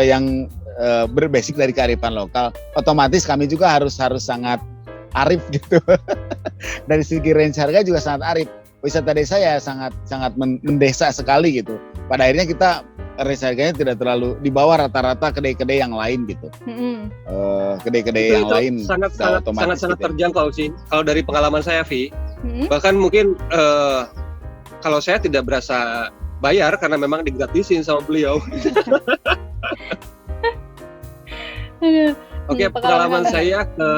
C: yang berbasic dari kearifan lokal. Otomatis kami juga harus sangat arif gitu. Dari segi range harga juga sangat arif. Wisata desa ya sangat mendesa sekali gitu. Pada akhirnya kita range harganya tidak terlalu di bawah rata-rata kedai-kedai yang lain gitu. Kedai-kedai yang lain
A: sangat
C: gitu.
A: terjangkau sih. Kalau dari pengalaman saya, Vi, bahkan mungkin kalau saya tidak berasa bayar karena memang digratisin sama beliau. Oke, pengalaman saya ke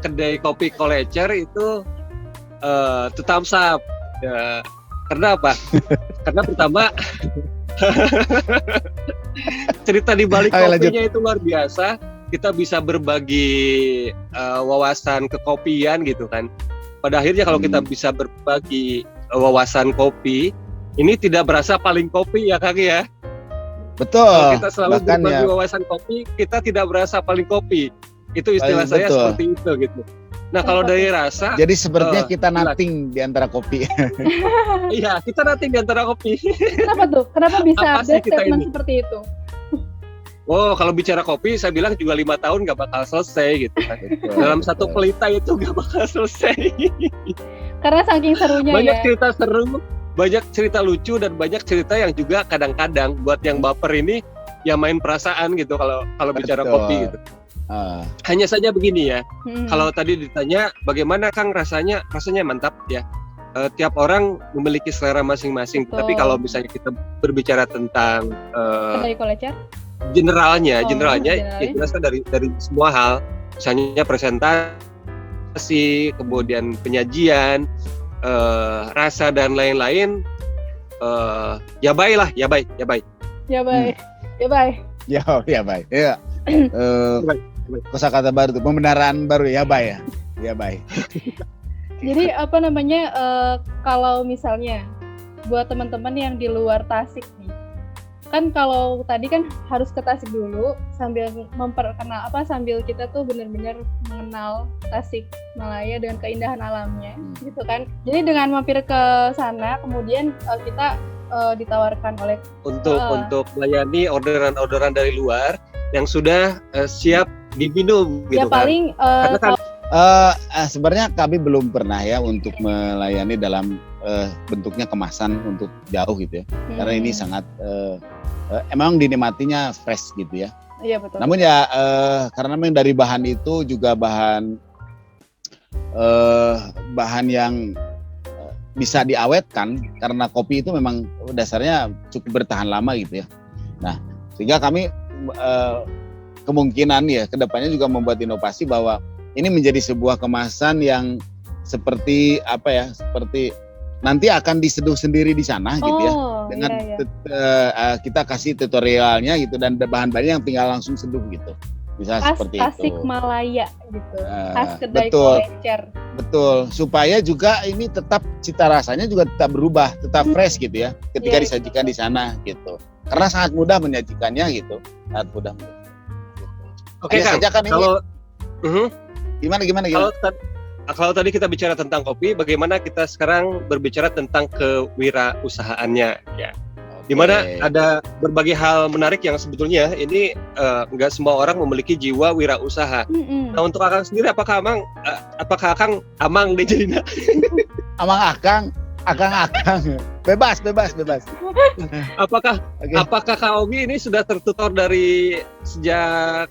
A: kedai kopi Kolecer itu thumbs up. Ya, karena apa? Karena pertama cerita di balik kopinya itu luar biasa. Kita bisa berbagi wawasan kekopian gitu kan. Pada akhirnya kalau kita bisa berbagi wawasan kopi, ini tidak berasa paling kopi ya Kang ya.
C: Betul.
A: Kalau kita selalu berbagi wawasan kopi, kita tidak berasa paling kopi. Itu istilah saya seperti itu gitu. Nah kalau dari rasa,
C: jadi sepertinya kita nothing di antara kopi.
A: Iya, kita nothing di antara kopi.
B: Kenapa tuh? Kenapa bisa ada statement seperti itu?
A: Oh, kalau bicara kopi, saya bilang juga 5 tahun nggak bakal selesai gitu kan. Dalam satu pelita itu nggak bakal selesai.
B: Karena saking serunya
A: banyak
B: ya.
A: Cerita seru, banyak cerita lucu dan banyak cerita yang juga kadang-kadang buat yang baper ini yang main perasaan gitu kalau bicara kopi gitu. Hanya saja begini ya. Kalau tadi ditanya bagaimana Kang rasanya mantap ya. Tiap orang memiliki selera masing-masing.
B: Betul.
A: Tapi kalau misalnya kita berbicara tentang
B: kedai Kolecer,
A: generalnya ya jelas dari semua hal, misalnya presentasi, kemudian penyajian, rasa dan lain-lain, ya baik.
C: Iya. Kosakata baru tuh, pembenaran baru ya baik.
B: Jadi kalau misalnya buat teman-teman yang di luar Tasik nih, kan kalau tadi kan harus ke Tasik dulu sambil sambil kita tuh benar-benar mengenal Tasik Malaya dengan keindahan alamnya gitu kan. Jadi dengan mampir ke sana kemudian kita ditawarkan oleh
A: untuk melayani orderan dari luar yang sudah siap diminum gitu
B: ya, kan. Paling
C: sebenarnya kami belum pernah ya untuk melayani dalam bentuknya kemasan untuk jauh gitu ya. Karena ini sangat emang dinikmatinya fresh gitu ya.
B: Iya betul.
C: Namun ya karena memang dari bahan itu juga bahan yang bisa diawetkan karena kopi itu memang dasarnya cukup bertahan lama gitu ya. Nah, sehingga kami kemungkinan ya kedepannya juga membuat inovasi bahwa ini menjadi sebuah kemasan yang seperti seperti nanti akan diseduh sendiri di sana gitu ya dengan kita kasih tutorialnya gitu dan bahan-bahannya yang tinggal langsung seduh gitu. Bisa seperti itu.
B: Tasik Malaya gitu. Khas kedai Kolecer.
C: Betul, supaya juga ini tetap cita rasanya juga tetap berubah, tetap fresh gitu ya ketika disajikan di sana gitu. Karena sangat mudah menyajikannya gitu. Sangat mudah. Gitu.
A: Oke Kang, kalau
C: gimana?
A: Kalau tadi kita bicara tentang kopi, bagaimana kita sekarang berbicara tentang kewirausahaannya ya. Di mana ada berbagai hal menarik yang sebetulnya ini nggak semua orang memiliki jiwa wirausaha. Nah untuk Akang sendiri, apakah Akang amang deh jadinya?
C: Akang bebas.
A: Apakah Kak Ogi ini sudah tertutor dari sejak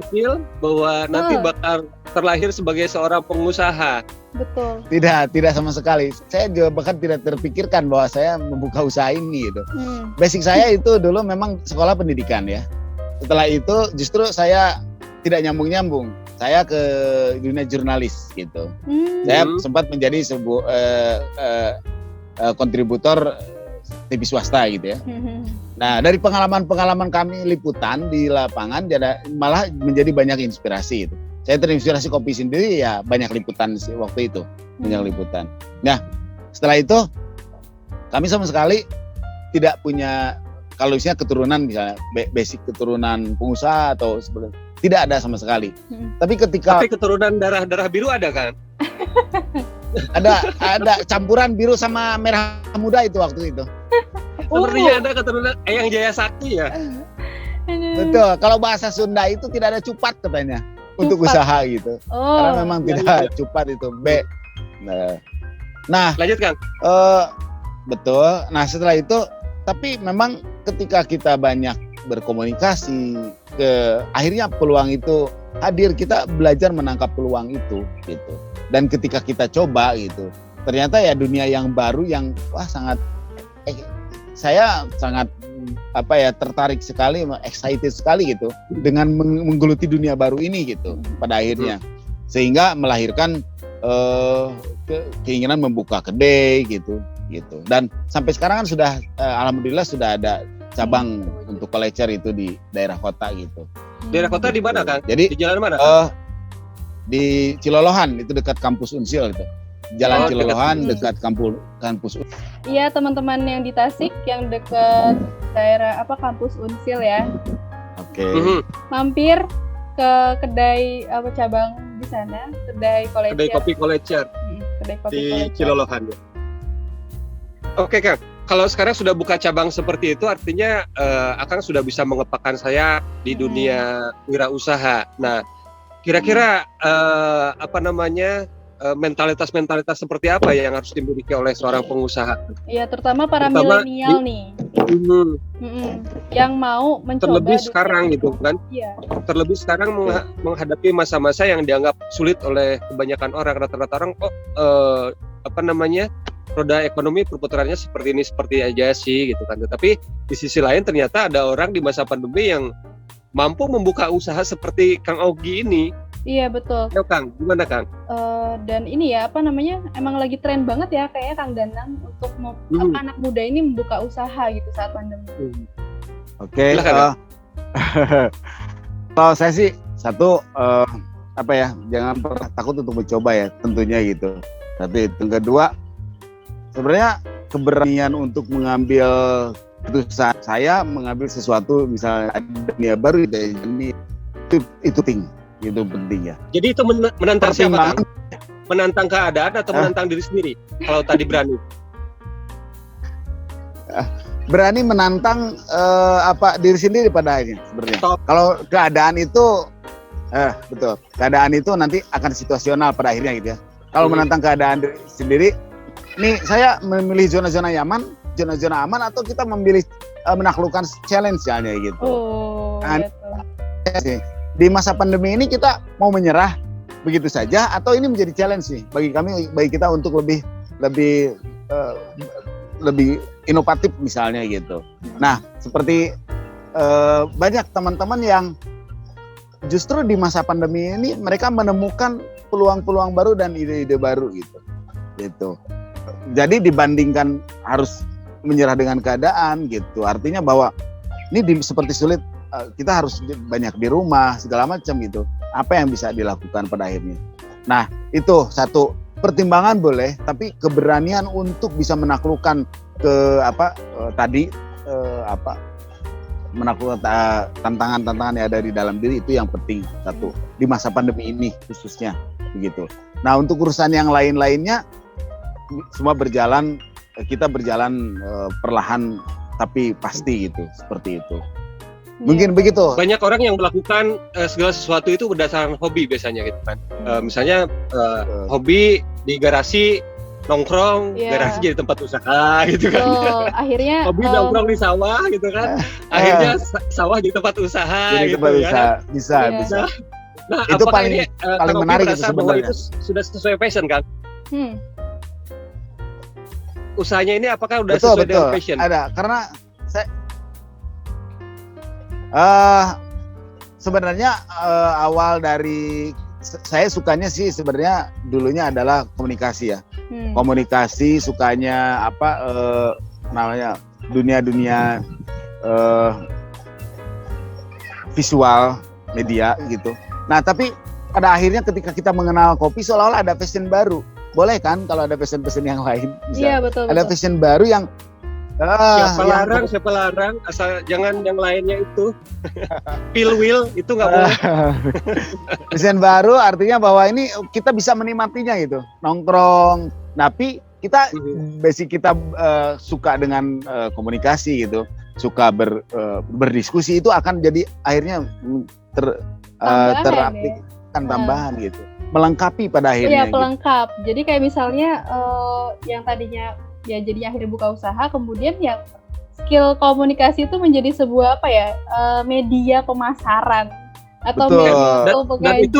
A: kecil bahwa nanti bakal terlahir sebagai seorang pengusaha?
B: Betul.
C: Tidak sama sekali. Saya juga bahkan tidak terpikirkan bahwa saya membuka usaha ini gitu. Basic saya itu dulu memang sekolah pendidikan ya. Setelah itu justru saya tidak nyambung. Saya ke dunia jurnalis gitu. Saya sempat menjadi sebuah kontributor TV swasta gitu ya. Nah dari pengalaman kami liputan di lapangan malah menjadi banyak inspirasi itu. Saya terinspirasi kopi sendiri ya banyak liputan waktu itu, banyak liputan. Nah setelah itu kami sama sekali tidak punya kalau misalnya keturunan misalnya basic keturunan pengusaha atau sebagainya. Tidak ada sama sekali. Tapi keturunan darah biru ada kan? ada campuran biru sama merah muda itu waktu itu.
A: Sepertinya Anda keturunan Eyang Jaya Sakti ya.
C: Betul. Kalau bahasa Sunda itu tidak ada cupat katanya untuk usaha gitu. Karena memang tidak cupat itu B. Nah,
A: lanjut Kang.
C: Betul. Nah setelah itu, tapi memang ketika kita banyak berkomunikasi, akhirnya peluang itu hadir. Kita belajar menangkap peluang itu, gitu. Dan ketika kita coba gitu, ternyata ya dunia yang baru yang saya sangat tertarik sekali, excited sekali gitu dengan menggeluti dunia baru ini gitu pada akhirnya, sehingga melahirkan keinginan membuka kedai gitu. Dan sampai sekarang kan sudah alhamdulillah sudah ada cabang untuk kolecer itu di daerah kota gitu.
A: Daerah kota di mana Kang?
C: Jadi
A: di jalan mana?
C: Di Cilolohan, itu dekat kampus Unsil gitu. Jalan Cilolohan dekat kampus.
B: Iya, teman-teman yang di Tasik yang dekat daerah kampus Unsil ya.
C: Oke.
B: Mampir ke kedai cabang di sana, kedai kolecer.
A: Kedai kopi kolecer.
B: Kedai kopi
A: di
B: kolecer.
A: Cilolohan ya. Oke Kang, kalau sekarang sudah buka cabang seperti itu artinya Akang sudah bisa mengepakkan saya di dunia wirausaha. Nah, kira-kira mentalitas seperti apa yang harus dimiliki oleh seorang pengusaha?
B: Iya, terutama para milenial nih. Yang mau mencoba.
A: Terlebih sekarang gitu kan.
B: Iya.
A: Terlebih sekarang menghadapi masa-masa yang dianggap sulit oleh kebanyakan orang. Rata-rata orang roda ekonomi perputarannya seperti aja sih gitu kan. Tetapi di sisi lain ternyata ada orang di masa pandemi yang mampu membuka usaha seperti Kang Ogi ini.
B: Iya betul.
A: Ya Kang, gimana Kang?
B: Dan ini ya emang lagi tren banget ya kayaknya Kang Danang untuk anak muda ini membuka usaha gitu saat pandemi.
C: Oke. Kalau saya sih jangan pernah takut untuk mencoba ya tentunya gitu. Tapi yang kedua, sebenarnya keberanian untuk mengambil keputusan saya mengambil sesuatu misalnya dunia baru itu penting. Itu penting ya.
A: Jadi itu menantang siapa? Menantang keadaan atau menantang diri sendiri? Kalau tadi berani.
C: Berani menantang diri sendiri pada akhirnya sebenarnya. Kalau keadaan itu betul. Keadaan itu nanti akan situasional pada akhirnya gitu ya. Kalau menantang keadaan diri sendiri, nih saya memilih zona-zona aman atau kita memilih menaklukkan challenge misalnya gitu. Gitu. Di masa pandemi ini kita mau menyerah begitu saja atau ini menjadi challenge nih bagi kita untuk lebih inovatif misalnya gitu. Nah, seperti banyak teman-teman yang justru di masa pandemi ini mereka menemukan peluang-peluang baru dan ide-ide baru gitu. Jadi dibandingkan harus menyerah dengan keadaan gitu. Artinya bahwa ini seperti sulit, kita harus banyak di rumah segala macam gitu. Apa yang bisa dilakukan pada akhirnya? Nah, itu satu pertimbangan boleh, tapi keberanian untuk bisa menaklukkan menaklukkan tantangan-tantangan yang ada di dalam diri itu yang penting satu di masa pandemi ini khususnya begitu. Nah, untuk urusan yang lain-lainnya semua kita berjalan perlahan tapi pasti gitu, seperti itu. Mungkin begitu.
A: Banyak orang yang melakukan segala sesuatu itu berdasarkan hobi biasanya gitu kan. Misalnya hobi di garasi nongkrong, garasi jadi tempat usaha gitu kan.
B: Akhirnya
A: hobi nongkrong di sawah gitu kan. Akhirnya sawah jadi tempat usaha
C: jadi
A: gitu
C: tempat
A: ya.
C: Bisa.
A: Nah,
C: itu paling menarik itu sebenarnya.
A: Itu sudah sesuai passion kan? Usahanya ini apakah udah sesuai dengan passion?
C: Ada, karena sebenarnya awal dari saya sukanya sih sebenarnya dulunya adalah komunikasi ya. Komunikasi, sukanya dunia visual media gitu. Nah, tapi pada akhirnya ketika kita mengenal kopi seolah-olah ada passion baru. Boleh kan kalau ada passion yang lain?
B: Iya, betul.
C: Ada passion baru yang
A: Siapa larang, asal jangan yang lainnya itu. Pil wheel itu nggak boleh.
C: Desain baru artinya bahwa ini kita bisa menikmatinya gitu, nongkrong. Tapi kita basic kita suka dengan komunikasi gitu, suka berdiskusi, itu akan jadi akhirnya teraplikasikan tambahan gitu, melengkapi pada akhirnya.
B: Iya, pelengkap. Gitu. Jadi kayak misalnya yang tadinya ya jadi akhirnya buka usaha, kemudian yang skill komunikasi itu menjadi sebuah media pemasaran atau
A: dan itu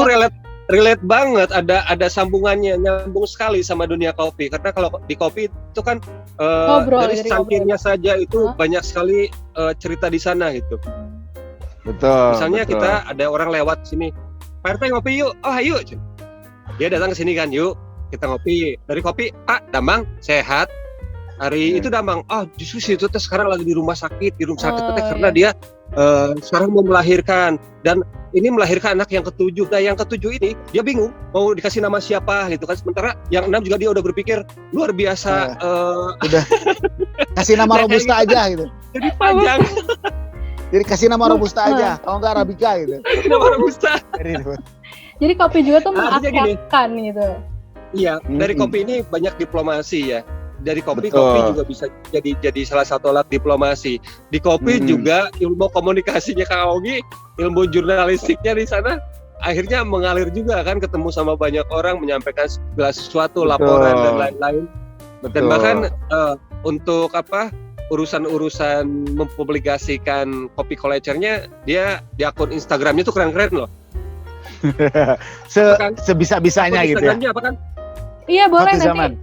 A: relate banget, ada sambungannya, nyambung sekali sama dunia kopi, karena kalau di kopi itu kan dari cangkirnya saja itu banyak sekali cerita di sana gitu.
C: Betul.
A: Misalnya kita ada orang lewat sini, Pak RT ngopi yuk, oh ayo, dia datang ke sini kan, yuk kita ngopi. Dari kopi, Pak Damang sehat. Hari itu Damang, justru situ tuh sekarang lagi di rumah sakit karena dia sekarang mau melahirkan, dan ini melahirkan anak yang ketujuh. Nah yang ketujuh ini dia bingung mau dikasih nama siapa gitu kan, sementara yang 6 juga dia udah berpikir luar biasa.
C: Udah kasih nama Robusta aja gitu.
A: Jadi panjang.
C: Jadi kasih nama Robusta aja, kalau enggak Arabica gitu.
A: Nama Robusta.
B: Jadi kopi juga tuh mengakrabkan gitu.
A: Iya, dari kopi ini banyak diplomasi ya. Dari kopi juga bisa jadi salah satu alat diplomasi. Di kopi juga ilmu komunikasinya Kang Ogi, ilmu jurnalistiknya di sana akhirnya mengalir juga kan, ketemu sama banyak orang, menyampaikan segala sesuatu, laporan dan lain-lain. Dan bahkan untuk urusan-urusan mempublikasikan kopi culture-nya, dia di akun Instagramnya tuh keren-keren loh.
C: Sebisa-bisanya gitu ya.
A: Apa kan?
B: Iya boleh nanti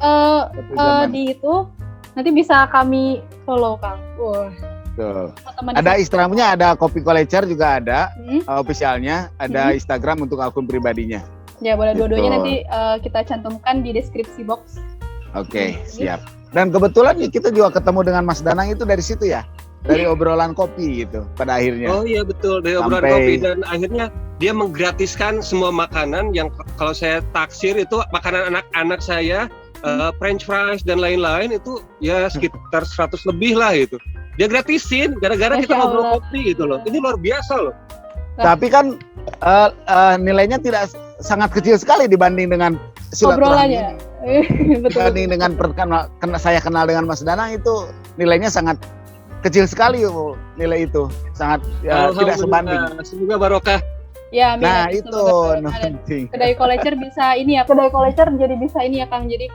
B: di itu nanti bisa kami follow Kang.
C: Ada Instagramnya, ada Kopi Culture juga ada officialnya, ada Instagram untuk akun pribadinya.
B: Ya boleh dua-duanya nanti kita cantumkan di deskripsi box.
C: Oke, siap. Dan kebetulan kita juga ketemu dengan Mas Danang itu dari situ ya, dari obrolan kopi gitu pada akhirnya.
A: Oh iya betul, dari obrolan kopi, dan akhirnya dia menggratiskan semua makanan yang kalau saya taksir itu makanan anak-anak saya, French fries dan lain-lain itu ya sekitar 100 lebih lah gitu. Dia gratisin gara-gara kita ngobrol kopi gitu loh. Ini luar biasa loh.
C: Tapi kan nilainya tidak sangat kecil sekali dibanding dengan
B: obrolannya.
C: Dibanding dengan saya kenal dengan Mas Danang itu nilainya sangat kecil sekali nilai itu, sangat tidak sebanding.
A: Semoga barokah.
B: Ya,
C: nah itu penting.
B: Kedai Culture bisa Kedai Culture jadi bisa ini ya Kang, jadi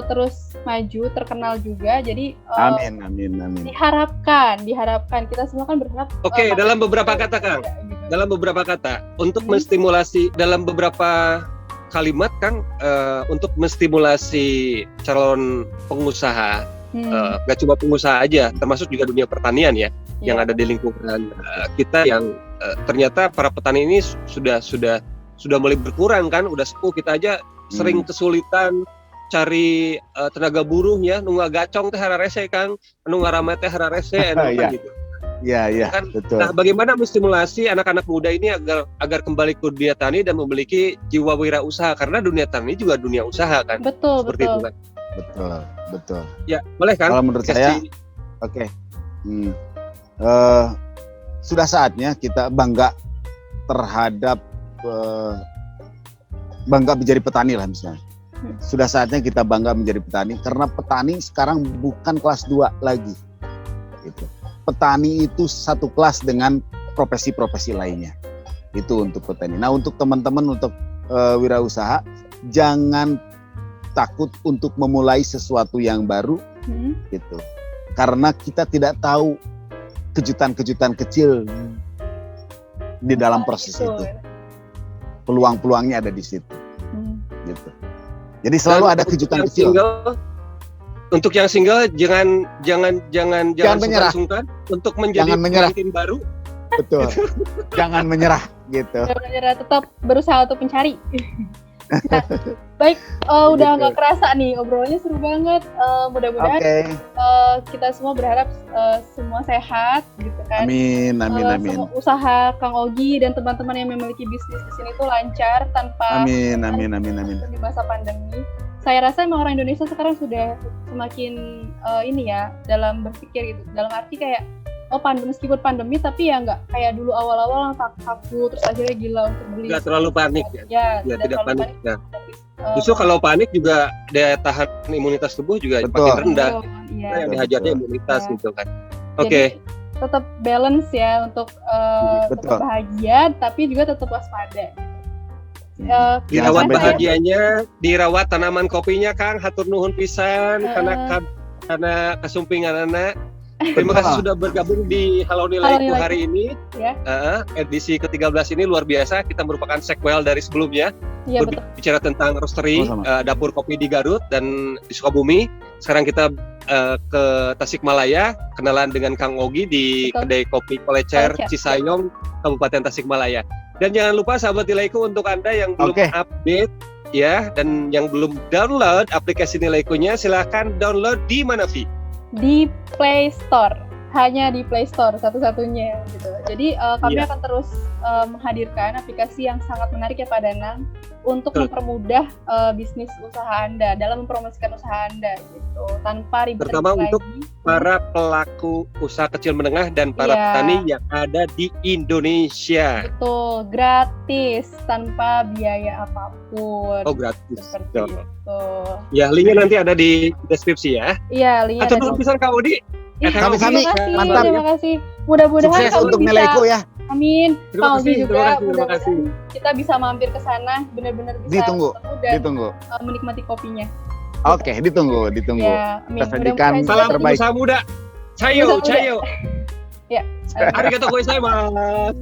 B: terus maju, terkenal juga. Jadi
C: amin.
B: Diharapkan kita semua kan berharap.
A: Oke, dalam beberapa kata Kang. Dalam beberapa kata untuk menstimulasi, dalam beberapa kalimat Kang, untuk menstimulasi calon pengusaha, gak cuma pengusaha aja, termasuk juga dunia pertanian ya, yang ada di lingkungan kita, yang ternyata para petani ini sudah mulai berkurang kan, udah sepuh, kita aja sering kesulitan cari tenaga buruh ya, nu ngagacong teh hararese Kang, nu ngaramai teh hararese gitu.
C: Iya,
A: kan?
C: Betul.
A: Nah, bagaimana menstimulasi anak-anak muda ini agar kembali ke dunia tani dan memiliki jiwa wirausaha, karena dunia tani juga dunia usaha kan.
B: Betul.
A: Itu kan.
C: Betul.
A: Ya, boleh kan?
C: Kalau menurut saya, oke. Sudah saatnya kita bangga terhadap bangga menjadi petani lah misalnya. Sudah saatnya kita bangga menjadi petani, karena petani sekarang bukan kelas 2 lagi. Gitu. Petani itu satu kelas dengan profesi-profesi lainnya. Itu untuk petani. Nah, untuk teman-teman, untuk wirausaha, jangan takut untuk memulai sesuatu yang baru, gitu. Karena kita tidak tahu kejutan-kejutan kecil di dalam proses itu. Peluang-peluangnya ada di situ, gitu. Jadi selalu ada kejutan kecil.
A: Untuk yang single, jangan
C: menyerah.
A: sungkan untuk menjadi pengantin baru.
C: Betul. Jangan menyerah, gitu.
B: Jangan menyerah, tetap berusaha untuk mencari. Nah, baik, udah nggak kerasa nih, obrolannya seru banget. Mudah-mudahan kita semua berharap semua sehat, gitu kan.
C: Amin.
B: Semua usaha Kang Ogi dan teman-teman yang memiliki bisnis di sini tuh lancar tanpa
C: amin.
B: di masa pandemi. Saya rasa memang orang Indonesia sekarang sudah semakin ini ya dalam berpikir gitu. Dalam arti kayak meskipun pandemi tapi ya nggak kayak dulu awal-awal takut terus akhirnya gila untuk beli.
A: Nggak terlalu panik ya.
B: Ya
A: Tidak panik. Ya. Justru kalau panik juga daya tahan imunitas tubuh juga makin rendah.
B: Iya.
A: Yang dihajarnya imunitas gitu kan. Oke.
B: Tetap balance ya untuk tetap bahagia tapi juga tetap waspada.
A: Dirawat bahagianya, dirawat tanaman kopinya Kang, hatur nuhun pisan karena kesumpingan anak. Terima kasih sudah bergabung di Halo Nilaiku hari ini. Ya. Edisi ke-13 ini luar biasa. Kita merupakan sequel dari sebelumnya.
B: Iya,
A: berbicara tentang roastery, dapur kopi di Garut dan di Sukabumi. Sekarang kita ke Tasikmalaya, kenalan dengan Kang Ogi di kedai kopi Kolecer Cisayong, Kabupaten Tasikmalaya. Dan jangan lupa sahabat Nilaiku, untuk Anda yang belum update ya dan yang belum download aplikasi Nilaiku-nya, silahkan download di mana, Vi?
B: Di Play Store, hanya di Play Store satu-satunya gitu. Jadi kami akan terus menghadirkan aplikasi yang sangat menarik ya Pak Danang untuk mempermudah bisnis usaha Anda dalam mempromosikan usaha Anda gitu tanpa ribet.
A: Terutama untuk para pelaku usaha kecil menengah dan para petani yang ada di Indonesia.
B: Betul, gratis tanpa biaya apapun.
A: Oh, gratis.
B: Seperti itu.
A: Ya, linknya nanti ada di deskripsi ya.
B: Iya, linknya ada.
A: Atau bisa Kak Odi.
C: Kami mantap.
B: Terima kasih. Mudah-mudahan
C: sukses
B: kamu
C: untuk
B: bisa.
C: Nilaiku ya.
B: Amin.
A: Terima kasih.
B: Terima kasih. Kita bisa mampir ke sana, benar-benar bisa
C: ditunggu.
B: Menikmati kopinya.
C: Oke, ditunggu.
B: Ya,
C: Kita sajikan
A: salam
C: terbaik.
A: usaha muda. Cayo.
B: Ya.
A: Arigatou gozaimasu.